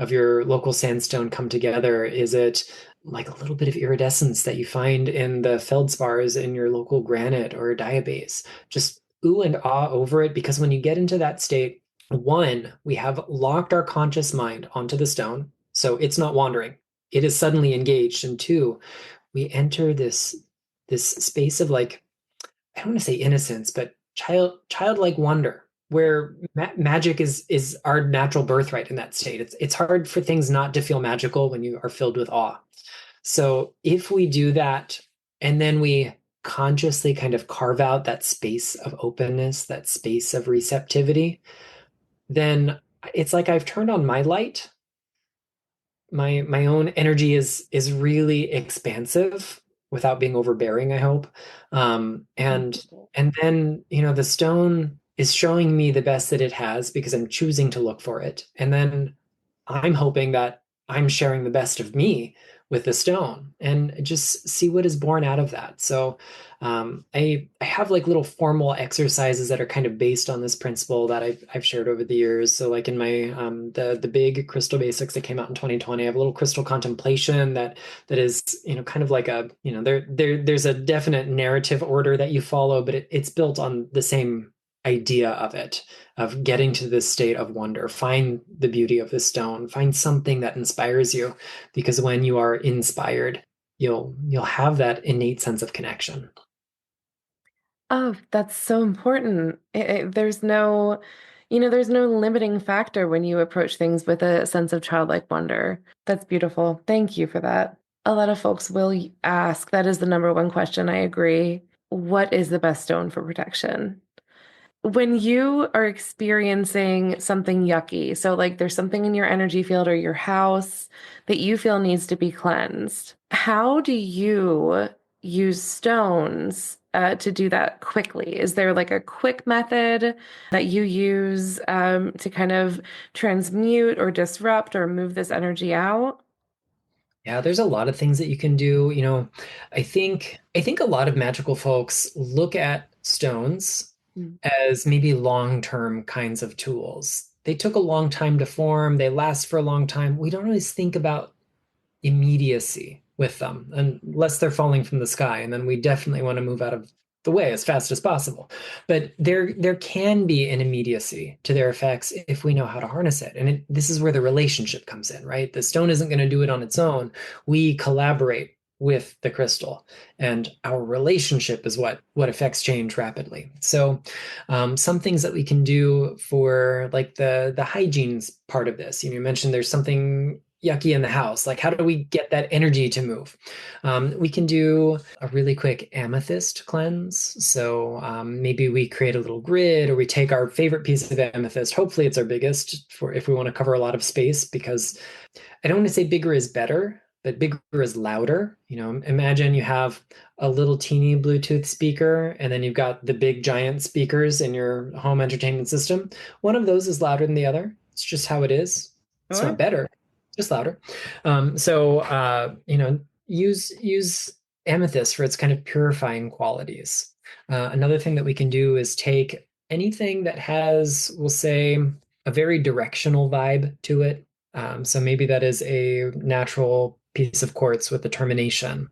your local sandstone come together? Is it like a little bit of iridescence that you find in the feldspars in your local granite or diabase? Just ooh and ah over it, because when you get into that state, one, we have locked our conscious mind onto the stone, so it's not wandering. It is suddenly engaged. And two, we enter this space of like, I don't want to say innocence, but childlike wonder, where magic is our natural birthright in that state. It's hard for things not to feel magical when you are filled with awe. So if we do that, and then we consciously kind of carve out that space of openness, that space of receptivity, then it's like I've turned on my light. My own energy is really expansive without being overbearing, I hope. And then, the stone is showing me the best that it has because I'm choosing to look for it. And then I'm hoping that I'm sharing the best of me with the stone and just see what is born out of that. So I have like little formal exercises that are kind of based on this principle that I've shared over the years. So like in my the big crystal basics that came out in 2020, I have a little crystal contemplation that is, kind of like a, there's a definite narrative order that you follow, but it's built on the same idea of it, of getting to this state of wonder. Find the beauty of the stone, find something that inspires you, because when you are inspired, you'll have that innate sense of connection. Oh, that's so important. There's no, there's no limiting factor when you approach things with a sense of childlike wonder. That's beautiful. Thank you for that. A lot of folks will ask, that is the number one question. I agree. What is the best stone for protection? When you are experiencing something yucky, so like there's something in your energy field or your house that you feel needs to be cleansed, how do you use stones to do that quickly? Is there like a quick method that you use to kind of transmute or disrupt or move this energy out? Yeah, there's a lot of things that you can do. I think a lot of magical folks look at stones Mm. as maybe long-term kinds of tools. They took a long time to form, they last for a long time. We don't always think about immediacy with them unless they're falling from the sky, and then we definitely want to move out of the way as fast as possible. But there can be an immediacy to their effects if we know how to harness it. And this is where the relationship comes in, right? The stone isn't going to do it on its own. We collaborate with the crystal, and our relationship is what affects change rapidly. So some things that we can do for like the hygiene's part of this, you mentioned there's something yucky in the house. Like, how do we get that energy to move? We can do a really quick amethyst cleanse. So maybe we create a little grid, or we take our favorite piece of amethyst. Hopefully, it's our biggest for if we want to cover a lot of space, because I don't want to say bigger is better, but bigger is louder. Imagine you have a little teeny Bluetooth speaker, and then you've got the big giant speakers in your home entertainment system. One of those is louder than the other. It's just how it is. It's not Sure. better, just louder. Use amethyst for its kind of purifying qualities. Another thing that we can do is take anything that has, we'll say, a very directional vibe to it. So maybe that is a natural piece of quartz with a termination.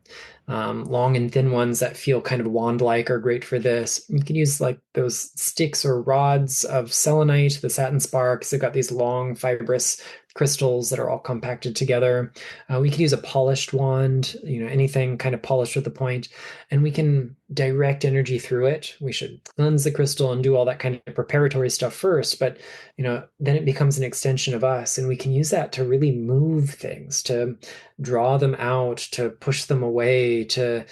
Long and thin ones that feel kind of wand-like are great for this. You can use like those sticks or rods of selenite, the satin sparks. They've got these long fibrous crystals that are all compacted together. We could use a polished wand, anything kind of polished with a point, and we can direct energy through it. We should cleanse the crystal and do all that kind of preparatory stuff first, but then it becomes an extension of us, and we can use that to really move things, to draw them out, to push them away, to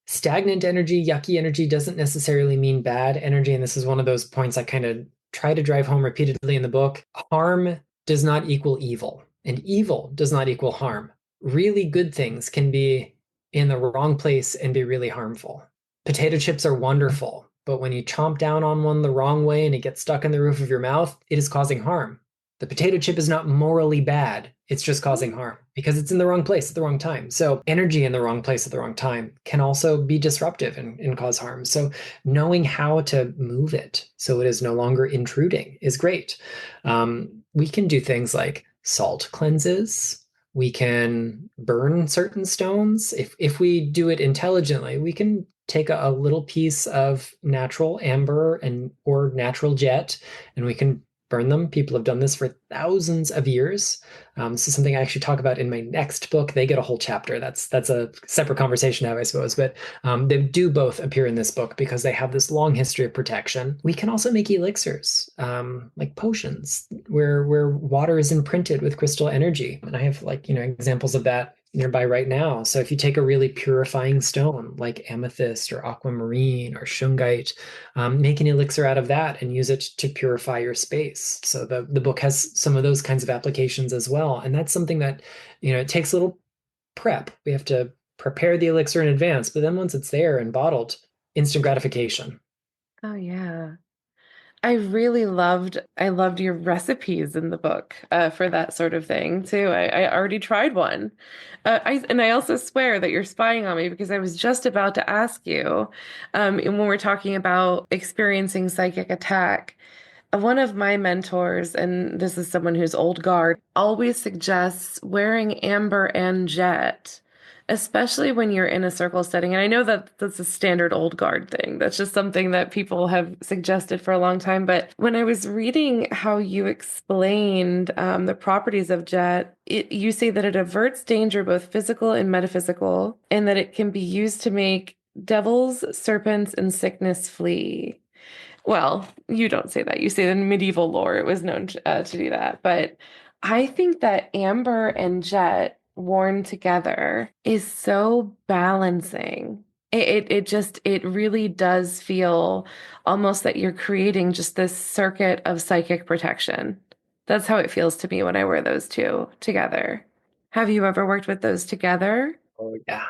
stagnant energy, yucky energy doesn't necessarily mean bad energy. And this is one of those points I kind of try to drive home repeatedly in the book. Harm does not equal evil, and evil does not equal harm. Really good things can be in the wrong place and be really harmful. Potato chips are wonderful, but when you chomp down on one the wrong way and it gets stuck in the roof of your mouth, it is causing harm. The potato chip is not morally bad. It's just causing harm because it's in the wrong place at the wrong time. So energy in the wrong place at the wrong time can also be disruptive and cause harm. So knowing how to move it so it is no longer intruding is great. We can do things like salt cleanses. We can burn certain stones. If we do it intelligently, we can take a little piece of natural amber and or natural jet, and we can burn them. People have done this for thousands of years. This is something I actually talk about in my next book. They get a whole chapter. That's a separate conversation to have, I suppose. But they do both appear in this book because they have this long history of protection. We can also make elixirs, like potions, where water is imprinted with crystal energy. And I have examples of that nearby right now. So if you take a really purifying stone like amethyst or aquamarine or shungite, make an elixir out of that and use it to purify your space. So the book has some of those kinds of applications as well. And that's something that, it takes a little prep. We have to prepare the elixir in advance, but then once it's there and bottled, instant gratification. Oh, yeah. I loved your recipes in the book for that sort of thing too. I already tried one. I also swear that you're spying on me because I was just about to ask you, and when we're talking about experiencing psychic attack, one of my mentors, and this is someone who's old guard, always suggests wearing amber and jet, especially when you're in a circle setting. And I know that that's a standard old guard thing. That's just something that people have suggested for a long time. But when I was reading how you explained the properties of jet, you say that it averts danger, both physical and metaphysical, and that it can be used to make devils, serpents, and sickness flee. Well, you don't say that. You say in medieval lore it was known to do that. But I think that amber and jet worn together is so balancing. It really does feel almost that you're creating just this circuit of psychic protection. That's how it feels to me when I wear those two together. Have you ever worked with those together? Oh yeah.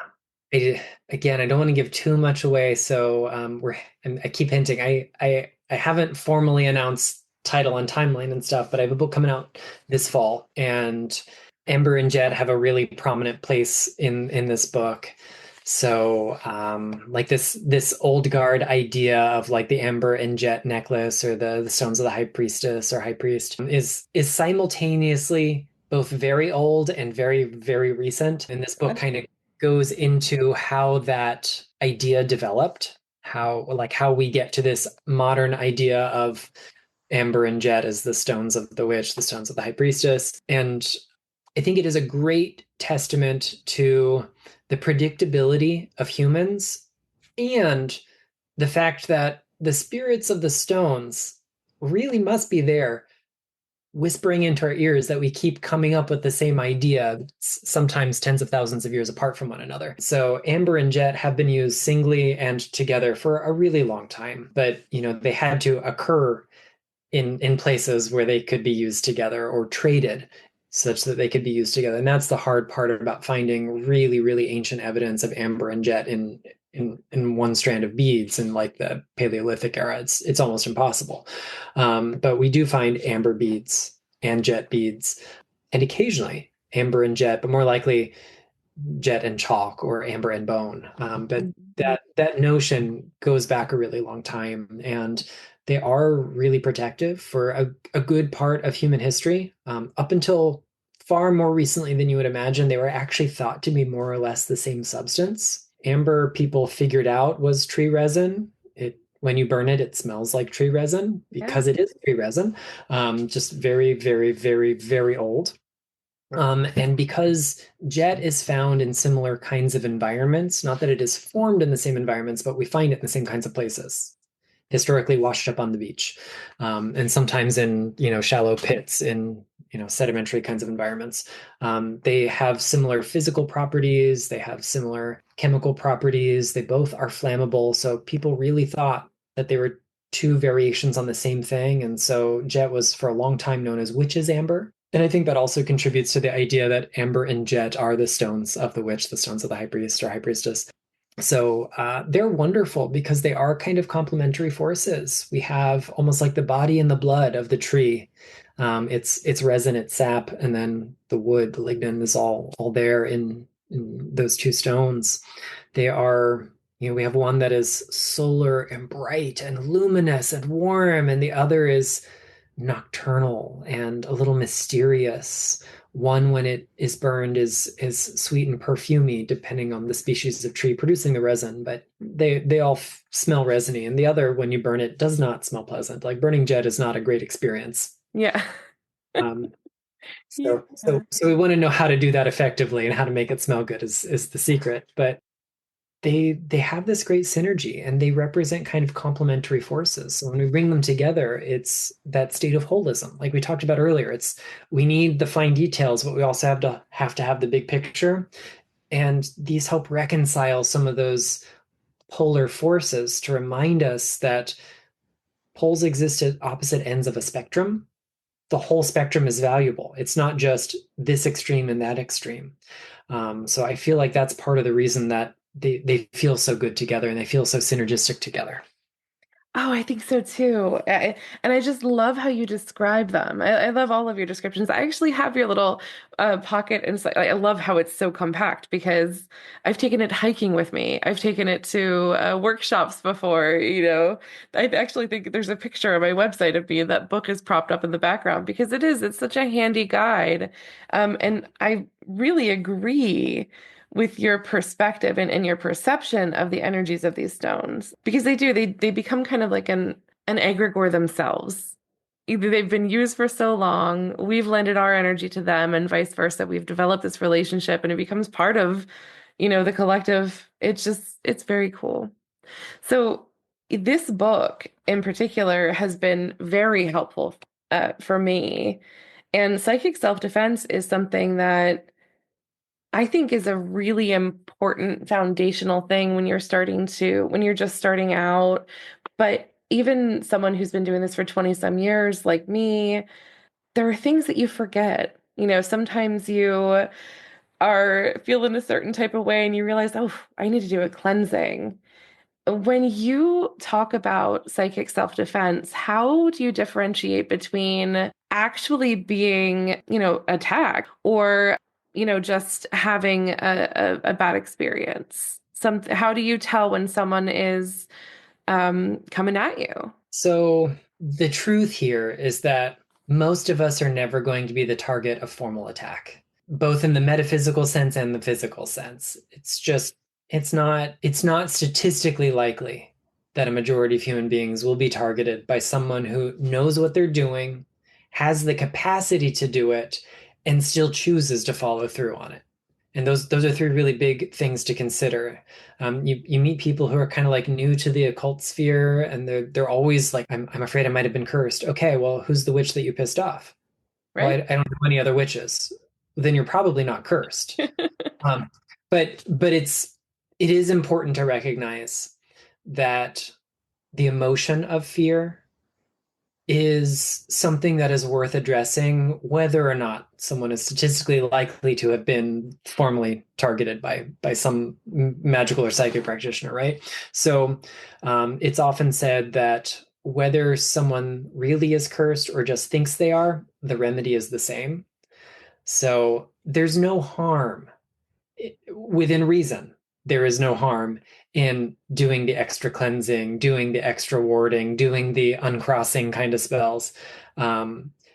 Again, I don't want to give too much away, so I keep hinting. I haven't formally announced title and timeline and stuff, but I have a book coming out this fall, and Amber and Jet have a really prominent place in this book. So, like this old guard idea of like the Amber and Jet necklace or the stones of the High Priestess or High Priest is simultaneously both very old and very, very recent. And this book kind of goes into how that idea developed, how we get to this modern idea of Amber and Jet as the stones of the witch, the stones of the High Priestess. And I think it is a great testament to the predictability of humans and the fact that the spirits of the stones really must be there whispering into our ears that we keep coming up with the same idea, sometimes tens of thousands of years apart from one another. So amber and jet have been used singly and together for a really long time, but they had to occur in places where they could be used together or traded such that they could be used together. And that's the hard part about finding really, really ancient evidence of amber and jet in one strand of beads in like the Paleolithic era. It's almost impossible. But we do find amber beads and jet beads, and occasionally amber and jet, but more likely jet and chalk or amber and bone. But that notion goes back a really long time, and they are really protective for a good part of human history. Up until far more recently than you would imagine, they were actually thought to be more or less the same substance. Amber, people figured out, was tree resin. When you burn it, it smells like tree resin because it is tree resin. Just very, very, very, very old. And because jet is found in similar kinds of environments, not that it is formed in the same environments, but we find it in the same kinds of places, historically washed up on the beach, and sometimes in shallow pits in sedimentary kinds of environments. They have similar physical properties, they have similar chemical properties, they both are flammable. So people really thought that they were two variations on the same thing. And so jet was for a long time known as witch's amber. And I think that also contributes to the idea that amber and jet are the stones of the witch, the stones of the high priest or high priestess. So they're wonderful because they are kind of complementary forces. We have almost like the body and the blood of the tree. It's resin, it's sap, and then the wood, the lignin is all there in those two stones. They are, we have one that is solar and bright and luminous and warm, and the other is nocturnal and a little mysterious. One, when it is burned, is sweet and perfumey, depending on the species of tree producing the resin. But they all smell resiny, and the other, when you burn it, does not smell pleasant. Like burning jet is not a great experience. Yeah. Um, Yeah. so we want to know how to do that effectively and how to make it smell good is the secret. But they have this great synergy and they represent kind of complementary forces. So when we bring them together, it's that state of holism. Like we talked about earlier, we need the fine details, but we also have to have the big picture. And these help reconcile some of those polar forces to remind us that poles exist at opposite ends of a spectrum. The whole spectrum is valuable. It's not just this extreme and that extreme. So I feel like that's part of the reason that they feel so good together and they feel so synergistic together. Oh, I think so too. And I just love how you describe them. I love all of your descriptions. I actually have your little pocket inside. I love how it's so compact because I've taken it hiking with me. I've taken it to workshops before, you know. I actually think there's a picture on my website of me, and that book is propped up in the background because it's such a handy guide. And I really agree with your perspective and your perception of the energies of these stones because they become kind of like an egregore themselves. Either they've been used for so long, we've lended our energy to them, and vice versa. We've developed this relationship and it becomes part of, the collective. It's very cool. So this book in particular has been very helpful for me. And psychic self-defense is something that I think is a really important foundational thing when you're just starting out. But even someone who's been doing this for 20 some years, like me, there are things that you forget. Sometimes you are feeling a certain type of way and you realize, oh, I need to do a cleansing. When you talk about psychic self-defense, how do you differentiate between actually being, attacked or, just having a bad experience? How do you tell when someone is coming at you? So the truth here is that most of us are never going to be the target of formal attack, both in the metaphysical sense and the physical sense. It's not statistically likely that a majority of human beings will be targeted by someone who knows what they're doing, has the capacity to do it, and still chooses to follow through on it. And those are three really big things to consider. You meet people who are kind of like new to the occult sphere, and they're always like, I'm afraid I might have been cursed. Okay, well, who's the witch that you pissed off? Well, I Right? don't know any other witches. Then you're probably not cursed. Um, but it is important to recognize that the emotion of fear is something that is worth addressing, whether or not someone is statistically likely to have been formally targeted by some magical or psychic practitioner, right? So it's often said that whether someone really is cursed or just thinks they are, the remedy is the same. So there's no harm within reason. There is no harm in doing the extra cleansing, doing the extra warding, doing the uncrossing kind of spells.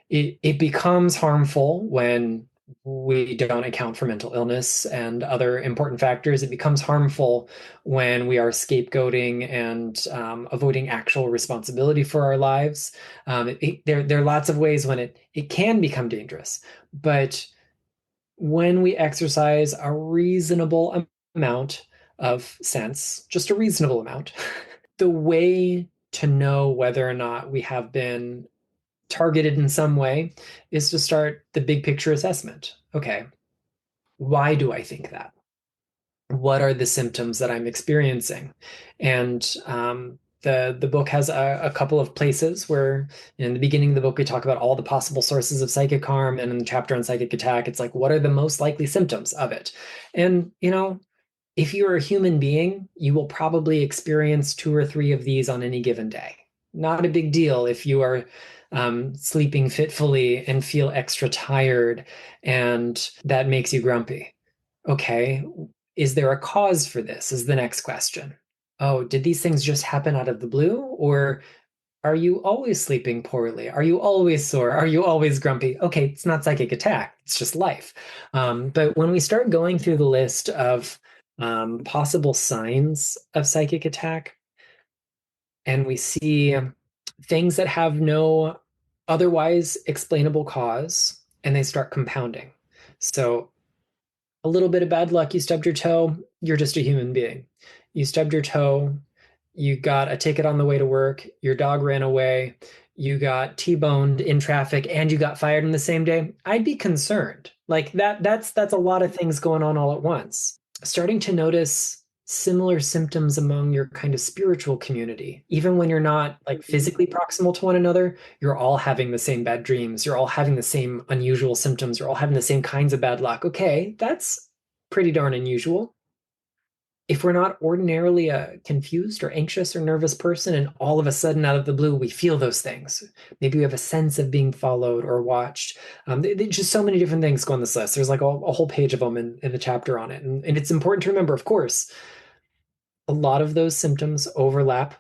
It becomes harmful when we don't account for mental illness and other important factors. It becomes harmful when we are scapegoating and avoiding actual responsibility for our lives. There are lots of ways when it can become dangerous, but when we exercise a reasonable amount of sense, just a reasonable amount, the way to know whether or not we have been targeted in some way is to start the big picture assessment. Okay, why do I think that? What are the symptoms that I'm experiencing? And the book has a couple of places where in the beginning of the book we talk about all the possible sources of psychic harm, and in the chapter on psychic attack it's like, what are the most likely symptoms of it? And if you're a human being, you will probably experience two or three of these on any given day. Not a big deal if you are sleeping fitfully and feel extra tired and that makes you grumpy. Okay, is there a cause for this? Is the next question. Oh, did these things just happen out of the blue? Or are you always sleeping poorly? Are you always sore? Are you always grumpy? Okay, it's not psychic attack, it's just life. But when we start going through the list of possible signs of psychic attack, and we see things that have no otherwise explainable cause, and they start compounding. So a little bit of bad luck, you stubbed your toe, you're just a human being. You stubbed your toe, you got a ticket on the way to work, your dog ran away, you got T-boned in traffic, and you got fired in the same day. I'd be concerned. Like that's a lot of things going on all at once. Starting to notice similar symptoms among your kind of spiritual community, even when you're not like physically proximal to one another, you're all having the same bad dreams, you're all having the same unusual symptoms, you're all having the same kinds of bad luck. Okay, that's pretty darn unusual. if we're not ordinarily a confused or anxious or nervous person, and all of a sudden out of the blue we feel those things, maybe we have a sense of being followed or watched. Just so many different things go on this list. There's like a whole page of them in the chapter on it, and it's important to remember, of course, a lot of those symptoms overlap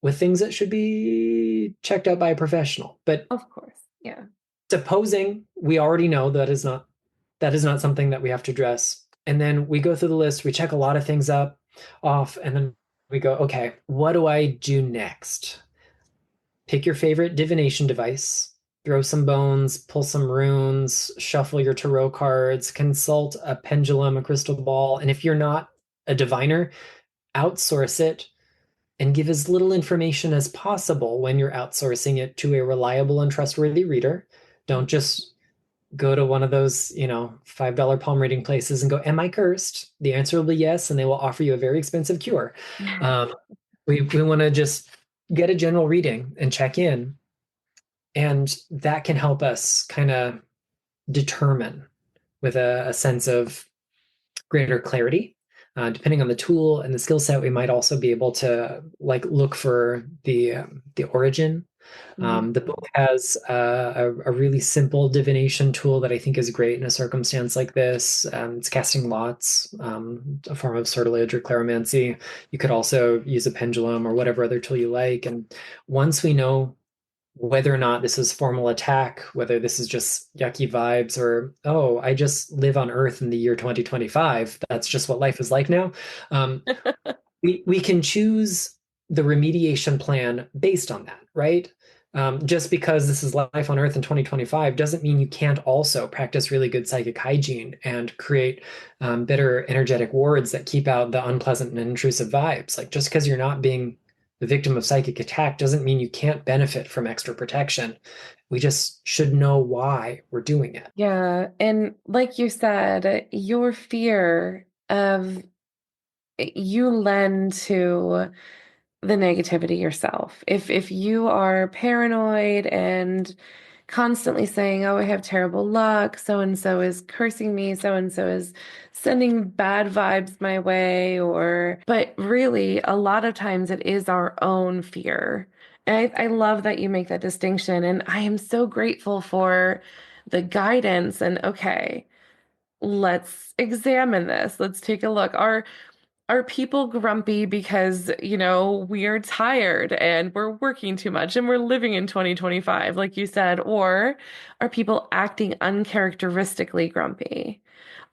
with things that should be checked out by a professional. But Of course. Yeah. supposing we already know that is not something that we have to address, and then we go through the list, we check a lot of things up off, and then we go, okay, what do I do next? Pick your favorite divination device, throw some bones, pull some runes, shuffle your tarot cards, consult a pendulum, a crystal ball, and if you're not a diviner, outsource it and give as little information as possible when you're outsourcing it to a reliable and trustworthy reader. Don't just go to one of those, $5 palm reading places and go, am I cursed? The answer will be yes, and they will offer you a very expensive cure. Um, we want to just get a general reading and check in, and that can help us kind of determine with a sense of greater clarity. Depending on the tool and the skill set, we might also be able to like look for the origin. The book has a really simple divination tool that I think is great in a circumstance like this. It's casting lots, a form of sortilege or claromancy. You could also use a pendulum or whatever other tool you like. And once we know whether or not this is formal attack, whether this is just yucky vibes, or, oh, I just live on Earth in the year 2025. That's just what life is like now. Um, we can choose the remediation plan based on that, right? Just because this is life on Earth in 2025 doesn't mean you can't also practice really good psychic hygiene and create better energetic wards that keep out the unpleasant and intrusive vibes. Like just because you're not being the victim of psychic attack doesn't mean you can't benefit from extra protection. We just should know why we're doing it. Yeah. And like you said, your fear of you lend to the negativity yourself. If you are paranoid and constantly saying, "Oh, I have terrible luck, so and so is cursing me, so and so is sending bad vibes my way," but really a lot of times it is our own fear. And I love that you make that distinction, and I am so grateful for the guidance and okay, let's examine this. Let's take a look. Are people grumpy because, we're tired and we're working too much and we're living in 2025, like you said? Or are people acting uncharacteristically grumpy?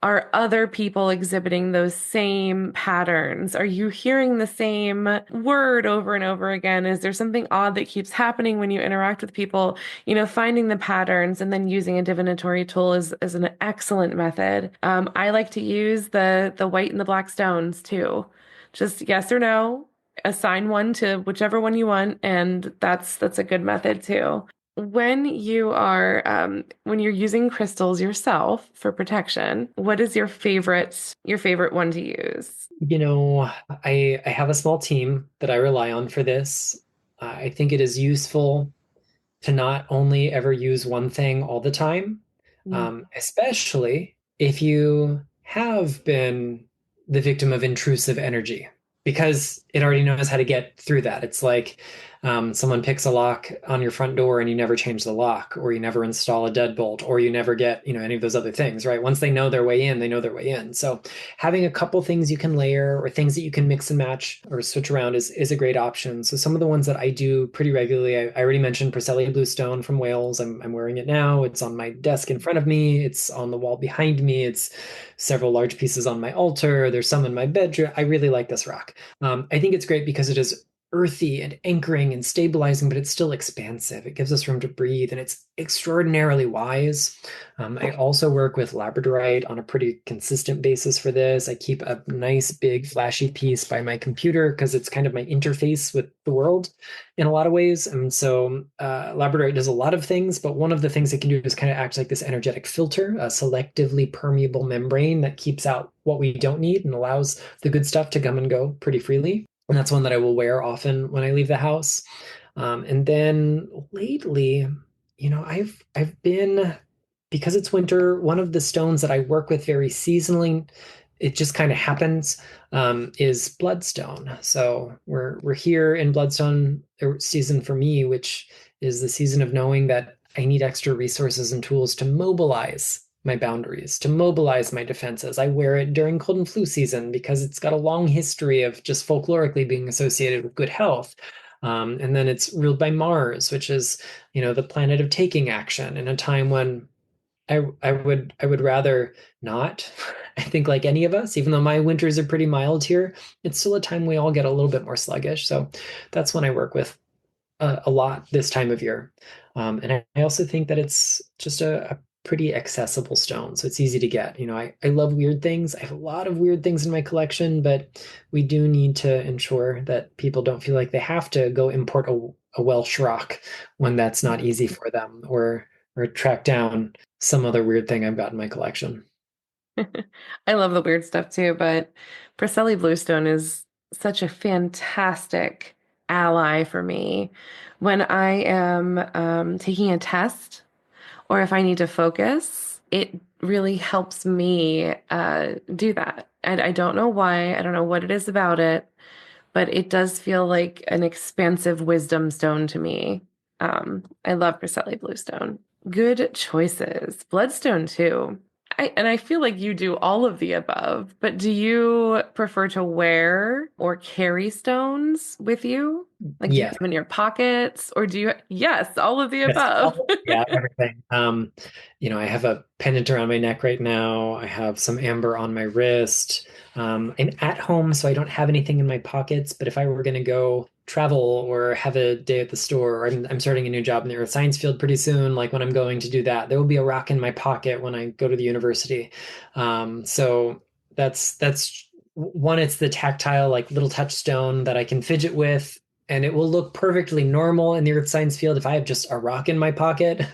Are other people exhibiting those same patterns? Are you hearing the same word over and over again? Is there something odd that keeps happening when you interact with people? Finding the patterns and then using a divinatory tool is an excellent method. I like to use the white and the black stones too. Just yes or no, assign one to whichever one you want, and that's a good method too. When you're using crystals yourself for protection, what is your favorite one to use? I have a small team that I rely on for this. I think it is useful to not only ever use one thing all the time, Mm. especially if you have been the victim of intrusive energy, because it already knows how to get through that. It's like someone picks a lock on your front door and you never change the lock, or you never install a deadbolt, or you never get, any of those other things, right? Once they know their way in, they know their way in. So having a couple things you can layer or things that you can mix and match or switch around is a great option. So some of the ones that I do pretty regularly, I already mentioned Perselia Bluestone from Wales. I'm wearing it now. It's on my desk in front of me. It's on the wall behind me. It's several large pieces on my altar. There's some in my bedroom. I really like this rock. I think it's great because it is earthy and anchoring and stabilizing, but it's still expansive. It gives us room to breathe, and it's extraordinarily wise. I also work with labradorite on a pretty consistent basis for this. I keep a nice big flashy piece by my computer because it's kind of my interface with the world in a lot of ways. And so labradorite does a lot of things, but one of the things it can do is kind of act like this energetic filter, a selectively permeable membrane that keeps out what we don't need and allows the good stuff to come and go pretty freely. And that's one that I will wear often when I leave the house. And then lately, I've been, because it's winter, one of the stones that I work with very seasonally it just kind of happens, is Bloodstone. So we're here in Bloodstone season for me, which is the season of knowing that I need extra resources and tools to mobilize my boundaries, to mobilize my defenses. I wear it during cold and flu season because it's got a long history of just folklorically being associated with good health. And then it's ruled by Mars, which is, the planet of taking action in a time when I would rather not. I think like any of us, even though my winters are pretty mild here, it's still a time we all get a little bit more sluggish. So that's when I work with a lot this time of year. And I also think that it's just a pretty accessible stone. So it's easy to get. I love weird things. I have a lot of weird things in my collection, but we do need to ensure that people don't feel like they have to go import a Welsh rock when that's not easy for them, or track down some other weird thing I've got in my collection. I love the weird stuff too, but Priscilla Bluestone is such a fantastic ally for me when I am taking a test or if I need to focus. It really helps me do that. I don't know why. I don't know what it is about it, but it does feel like an expansive wisdom stone to me. I love Priscilla Bluestone. Good choices. Bloodstone too. I feel like you do all of the above, but do you prefer to wear or carry stones with you? Like, do you Yes. have them in your pockets or do you? Yes, all of the Yes. above. Yeah, everything. I have a pendant around my neck right now. I have some amber on my wrist. I'm at home, so I don't have anything in my pockets. But if I were going to go travel or have a day at the store, or I'm starting a new job in the earth science field pretty soon, like when I'm going to do that, there will be a rock in my pocket when I go to the university. So that's one, it's the tactile, like little touchstone that I can fidget with, and it will look perfectly normal in the earth science field if I have just a rock in my pocket.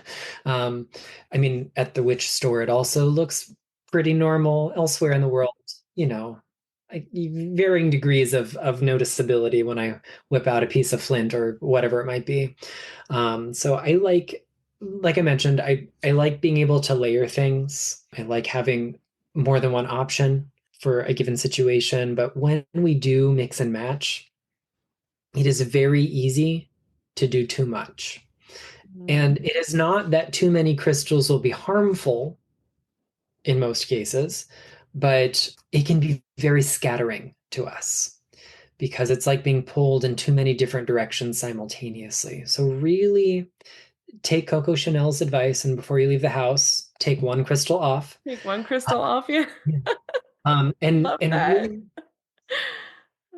Um, I mean, at the witch store, it also looks pretty normal. Elsewhere in the world, you know, varying degrees of noticeability when I whip out a piece of flint or whatever it might be. So like I mentioned, I like being able to layer things. I like having more than one option for a given situation. But when we do mix and match, it is very easy to do too much. And Mm. it is not that too many crystals will be harmful in most cases, but it can be very scattering to us because it's like being pulled in too many different directions simultaneously. So, really take Coco Chanel's advice, and before you leave the house, take one crystal off. Take one Uh, crystal off you. yeah. And Love that.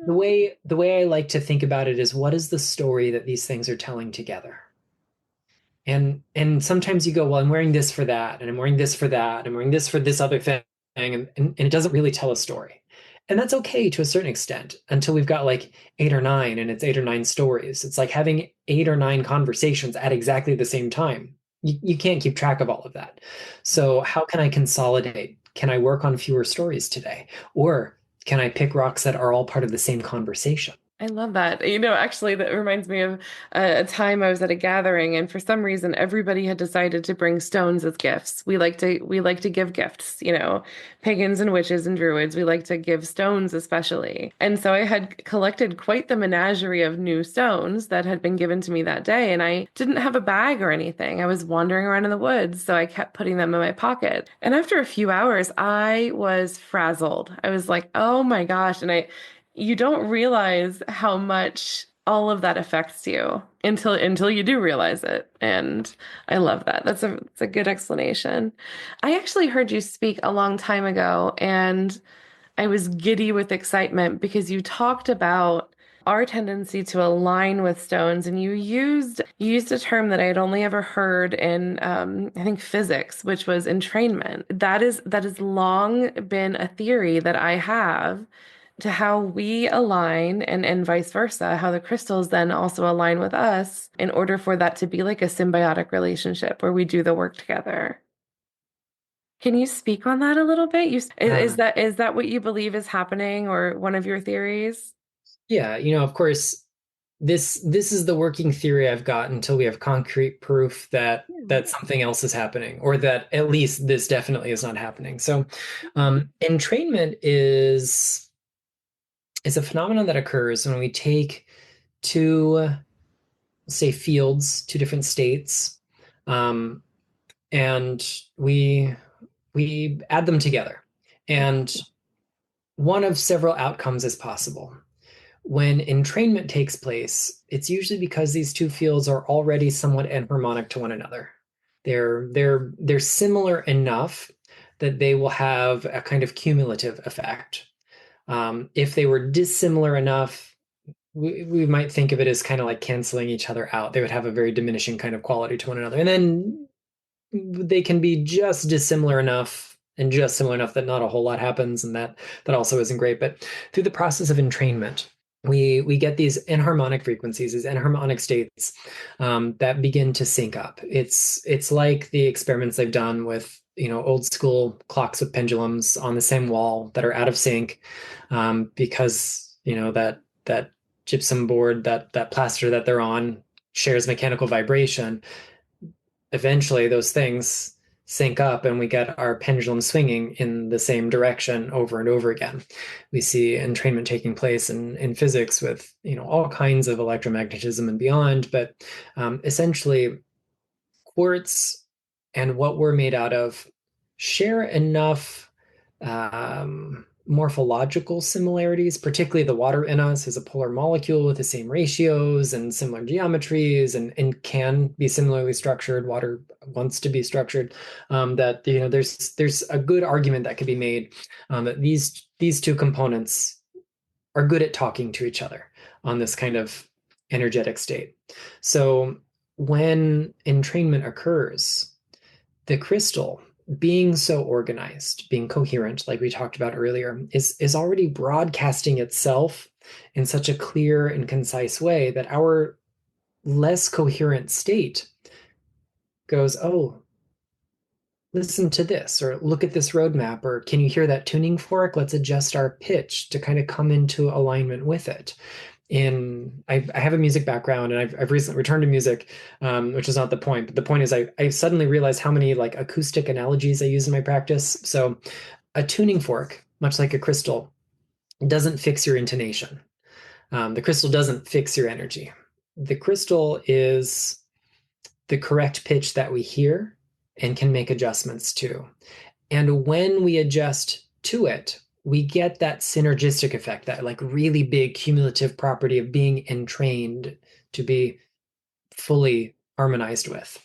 really, the way I like to think about it is, what is the story that these things are telling together? And sometimes you go, well, I'm wearing this for that, and I'm wearing this for that, and I'm wearing this for this other thing, and it doesn't really tell a story. And that's okay to a certain extent until we've got like eight or nine, and it's eight or nine stories. It's like having eight or nine conversations at exactly the same time. You can't keep track of all of that. So how can I consolidate? Can I work on fewer stories today? Or can I pick rocks that are all part of the same conversation? I love that. Actually, that reminds me of a time I was at a gathering, and for some reason, everybody had decided to bring stones as gifts. We like to give gifts, pagans and witches and druids. We like to give stones especially. And so I had collected quite the menagerie of new stones that had been given to me that day, and I didn't have a bag or anything. I was wandering around in the woods, so I kept putting them in my pocket. And after a few hours, I was frazzled. I was like, "Oh my gosh!" And you don't realize how much all of that affects you until you do realize it. And I love that. That's a good explanation. I actually heard you speak a long time ago, and I was giddy with excitement because you talked about our tendency to align with stones, and you used a term that I had only ever heard in I think physics, which was entrainment. That has long been a theory that I have to how we align and vice versa, how the crystals then also align with us in order for that to be like a symbiotic relationship where we do the work together. Can you speak on that a little bit? Is that what you believe is happening or one of your theories? Yeah, of course, this is the working theory I've got until we have concrete proof that Yeah. that something else is happening, or that at least this definitely is not happening. So, entrainment is a phenomenon that occurs when we take two, say, fields, two different states, um, and we add them together, and one of several outcomes is possible. When entrainment takes place, it's usually because these two fields are already somewhat enharmonic to one another. They're similar enough that they will have a kind of cumulative effect. If they were dissimilar enough, we might think of it as kind of like canceling each other out. They would have a very diminishing kind of quality to one another. And then they can be just dissimilar enough and just similar enough that not a whole lot happens, and that also isn't great. But through the process of entrainment, we get these enharmonic frequencies, these enharmonic states, that begin to sync up. It's like the experiments they've done with, old school clocks with pendulums on the same wall that are out of sync, because that gypsum board, that plaster that they're on, shares mechanical vibration. Eventually those things sync up and we get our pendulum swinging in the same direction over and over again. We see entrainment taking place in physics with, all kinds of electromagnetism and beyond, but essentially quartz and what we're made out of share enough morphological similarities. Particularly the water in us is a polar molecule with the same ratios and similar geometries, and can be similarly structured. Water wants to be structured. That there's a good argument that could be made, that these two components are good at talking to each other on this kind of energetic state. So when entrainment occurs, the crystal, being so organized, being coherent, like we talked about earlier, is already broadcasting itself in such a clear and concise way that our less coherent state goes, oh, listen to this, or look at this roadmap, or can you hear that tuning fork? Let's adjust our pitch to kind of come into alignment with it. I have a music background, and I've recently returned to music, which is not the point, but the point is I suddenly realized how many like acoustic analogies I use in my practice. So a tuning fork, much like a crystal, doesn't fix your intonation. The crystal doesn't fix your energy. The crystal is the correct pitch that we hear and can make adjustments to. And when we adjust to it, we get that synergistic effect, that like really big cumulative property of being entrained to be fully harmonized with.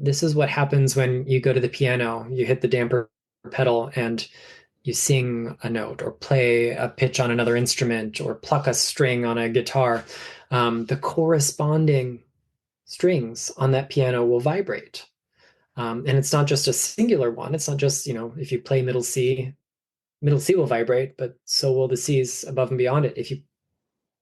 This is what happens when you go to the piano, you hit the damper pedal, and you sing a note, or play a pitch on another instrument, or pluck a string on a guitar. The corresponding strings on that piano will vibrate. And it's not just a singular one. It's not just, if you play middle C will vibrate, but so will the C's above and beyond it. If you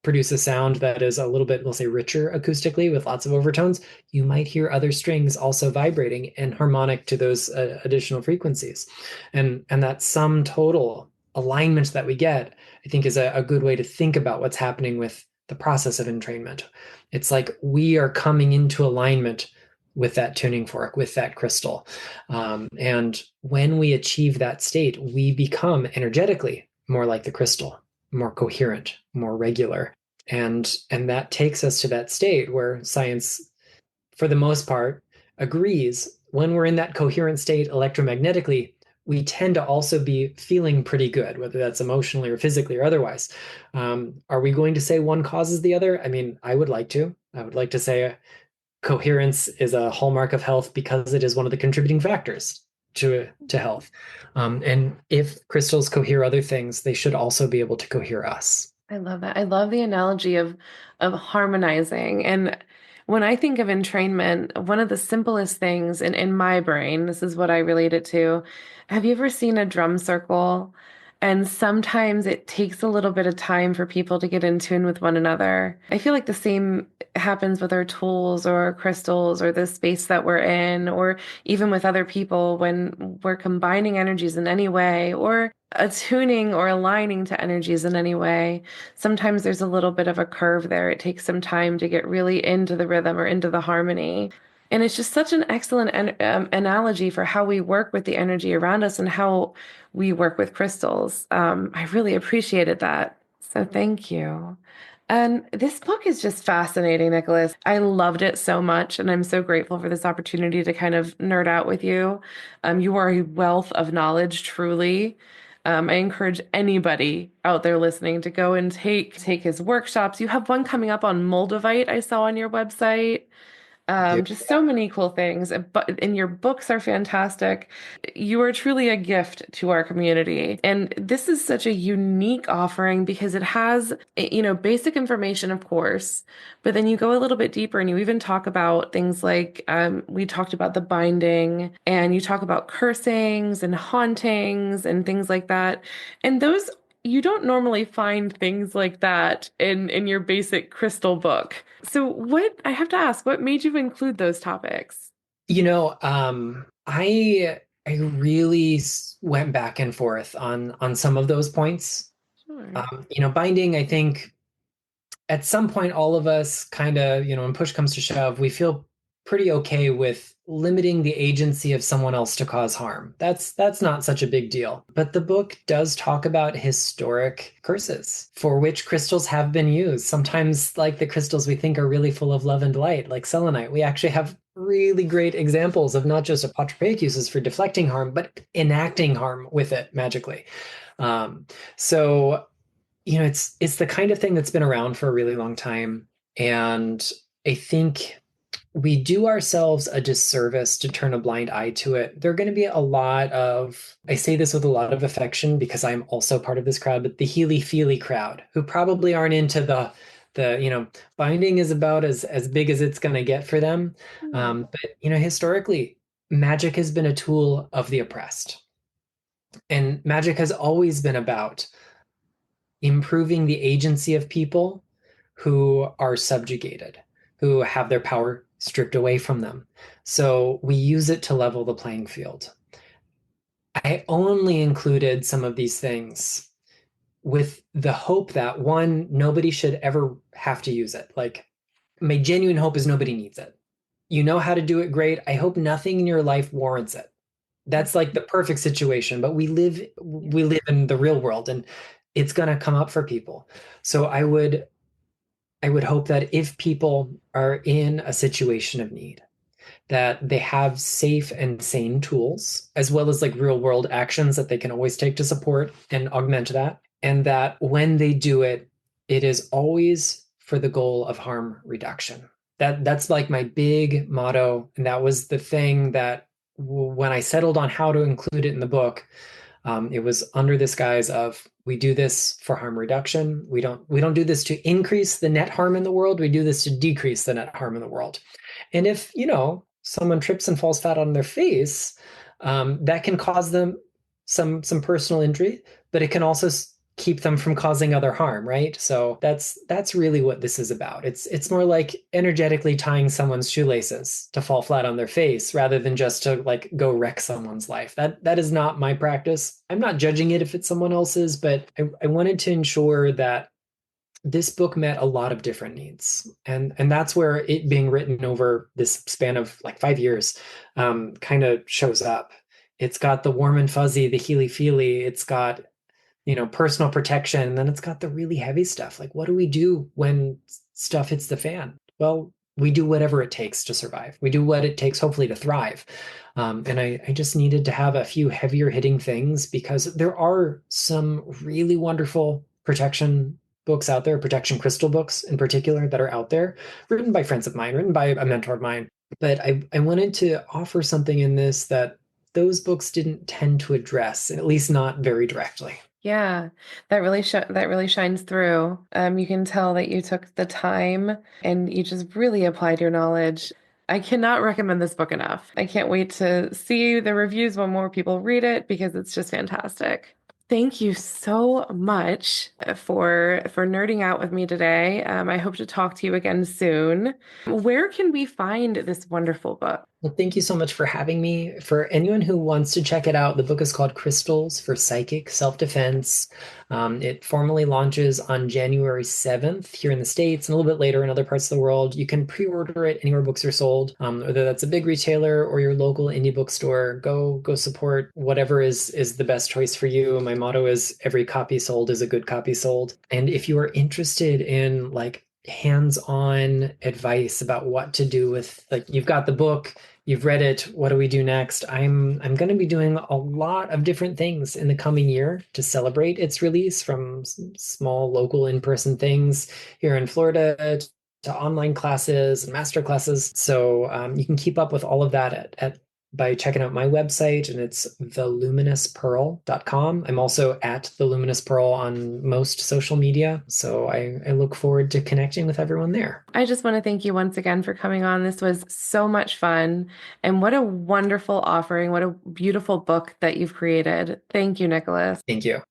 produce a sound that is a little bit, we'll say, richer acoustically with lots of overtones, you might hear other strings also vibrating and harmonic to those additional frequencies. And that sum total alignment that we get, I think, is a good way to think about what's happening with the process of entrainment. It's like we are coming into alignment with that tuning fork, with that crystal. And when we achieve that state, we become energetically more like the crystal, more coherent, more regular. And that takes us to that state where science, for the most part, agrees when we're in that coherent state electromagnetically, we tend to also be feeling pretty good, whether that's emotionally or physically or otherwise. Are we going to say one causes the other? I mean, I would like to. I would like to say coherence is a hallmark of health because it is one of the contributing factors to health. And if crystals cohere other things, they should also be able to cohere us. I love that. I love the analogy of harmonizing. And when I think of entrainment, one of the simplest things in my brain, this is what I relate it to. Have you ever seen a drum circle? And sometimes it takes a little bit of time for people to get in tune with one another. I feel like the same happens with our tools or our crystals or the space that we're in, or even with other people when we're combining energies in any way or attuning or aligning to energies in any way. Sometimes there's a little bit of a curve there. It takes some time to get really into the rhythm or into the harmony. And it's just such an excellent analogy for how we work with the energy around us and how we work with crystals. I really appreciated that. So thank you. And this book is just fascinating, Nicholas. I loved it so much, and I'm so grateful for this opportunity to kind of nerd out with you. You are a wealth of knowledge, truly. I encourage anybody out there listening to go and take his workshops. You have one coming up on Moldavite, I saw on your website. Just so many cool things. But and your books are fantastic. You are truly a gift to our community. And this is such a unique offering because it has, basic information, of course, but then you go a little bit deeper and you even talk about things like we talked about the binding and you talk about cursings and hauntings and things like that. And those you don't normally find things like that in your basic crystal book. So I have to ask, what made you include those topics? I really went back and forth on some of those points. Sure. Binding, I think at some point, all of us kind of, when push comes to shove, we feel pretty okay with limiting the agency of someone else to cause harm. That's not such a big deal. But the book does talk about historic curses for which crystals have been used. Sometimes, like the crystals we think are really full of love and light, like selenite, we actually have really great examples of not just apotropaic uses for deflecting harm, but enacting harm with it magically. Um, so it's the kind of thing that's been around for a really long time. And I think we do ourselves a disservice to turn a blind eye to it. There are going to be a lot of, I say this with a lot of affection because I'm also part of this crowd, but the healy-feely crowd who probably aren't into the binding is about as big as it's going to get for them. Hmm. But historically, magic has been a tool of the oppressed. And magic has always been about improving the agency of people who are subjugated, who have their power stripped away from them. So we use it to level the playing field. I only included some of these things with the hope that one, nobody should ever have to use it. Like, my genuine hope is nobody needs it. You know how to do it great. I hope nothing in your life warrants it. That's like the perfect situation, but we live Yeah. we live in the real world and it's going to come up for people. So I would hope that if people are in a situation of need, that they have safe and sane tools, as well as like real world actions that they can always take to support and augment that. And that when they do it, it is always for the goal of harm reduction. That's like my big motto. And that was the thing that when I settled on how to include it in the book, it was under this guise of we do this for harm reduction. We don't do this to increase the net harm in the world. We do this to decrease the net harm in the world. And if someone trips and falls flat on their face, that can cause them some personal injury, but it can also keep them from causing other harm, right? So that's really what this is about. It's more like energetically tying someone's shoelaces to fall flat on their face rather than just to like go wreck someone's life. That is not my practice. I'm not judging it if it's someone else's, but I wanted to ensure that this book met a lot of different needs, and that's where it being written over this span of like 5 years kind of shows up. It's got the warm and fuzzy, the healy feely. It's got personal protection. And then it's got the really heavy stuff. Like, what do we do when stuff hits the fan? Well, we do whatever it takes to survive. We do what it takes, hopefully, to thrive. And I just needed to have a few heavier hitting things because there are some really wonderful protection books out there, protection crystal books in particular, that are out there, written by friends of mine, written by a mentor of mine. But I wanted to offer something in this that those books didn't tend to address, at least not very directly. Yeah, that really shines through. You can tell that you took the time and you just really applied your knowledge. I cannot recommend this book enough. I can't wait to see the reviews when more people read it because it's just fantastic. Thank you so much for nerding out with me today. I hope to talk to you again soon. Where can we find this wonderful book? Well, thank you so much for having me. For anyone who wants to check it out, the book is called Crystals for Psychic Self-Defense. It formally launches on January 7th here in the States and a little bit later in other parts of the world. You can pre-order it anywhere books are sold, whether that's a big retailer or your local indie bookstore. Go support whatever is the best choice for you. My motto is every copy sold is a good copy sold. And if you are interested in like hands-on advice about what to do with, like, you've got the book, you've read it, what do we do next? I'm going to be doing a lot of different things in the coming year to celebrate its release, from small local in-person things here in Florida to online classes and master classes. So you can keep up with all of that at by checking out my website, and it's theluminouspearl.com. I'm also at the Luminous Pearl on most social media. So I look forward to connecting with everyone there. I just want to thank you once again for coming on. This was so much fun. And what a wonderful offering. What a beautiful book that you've created. Thank you, Nicholas. Thank you.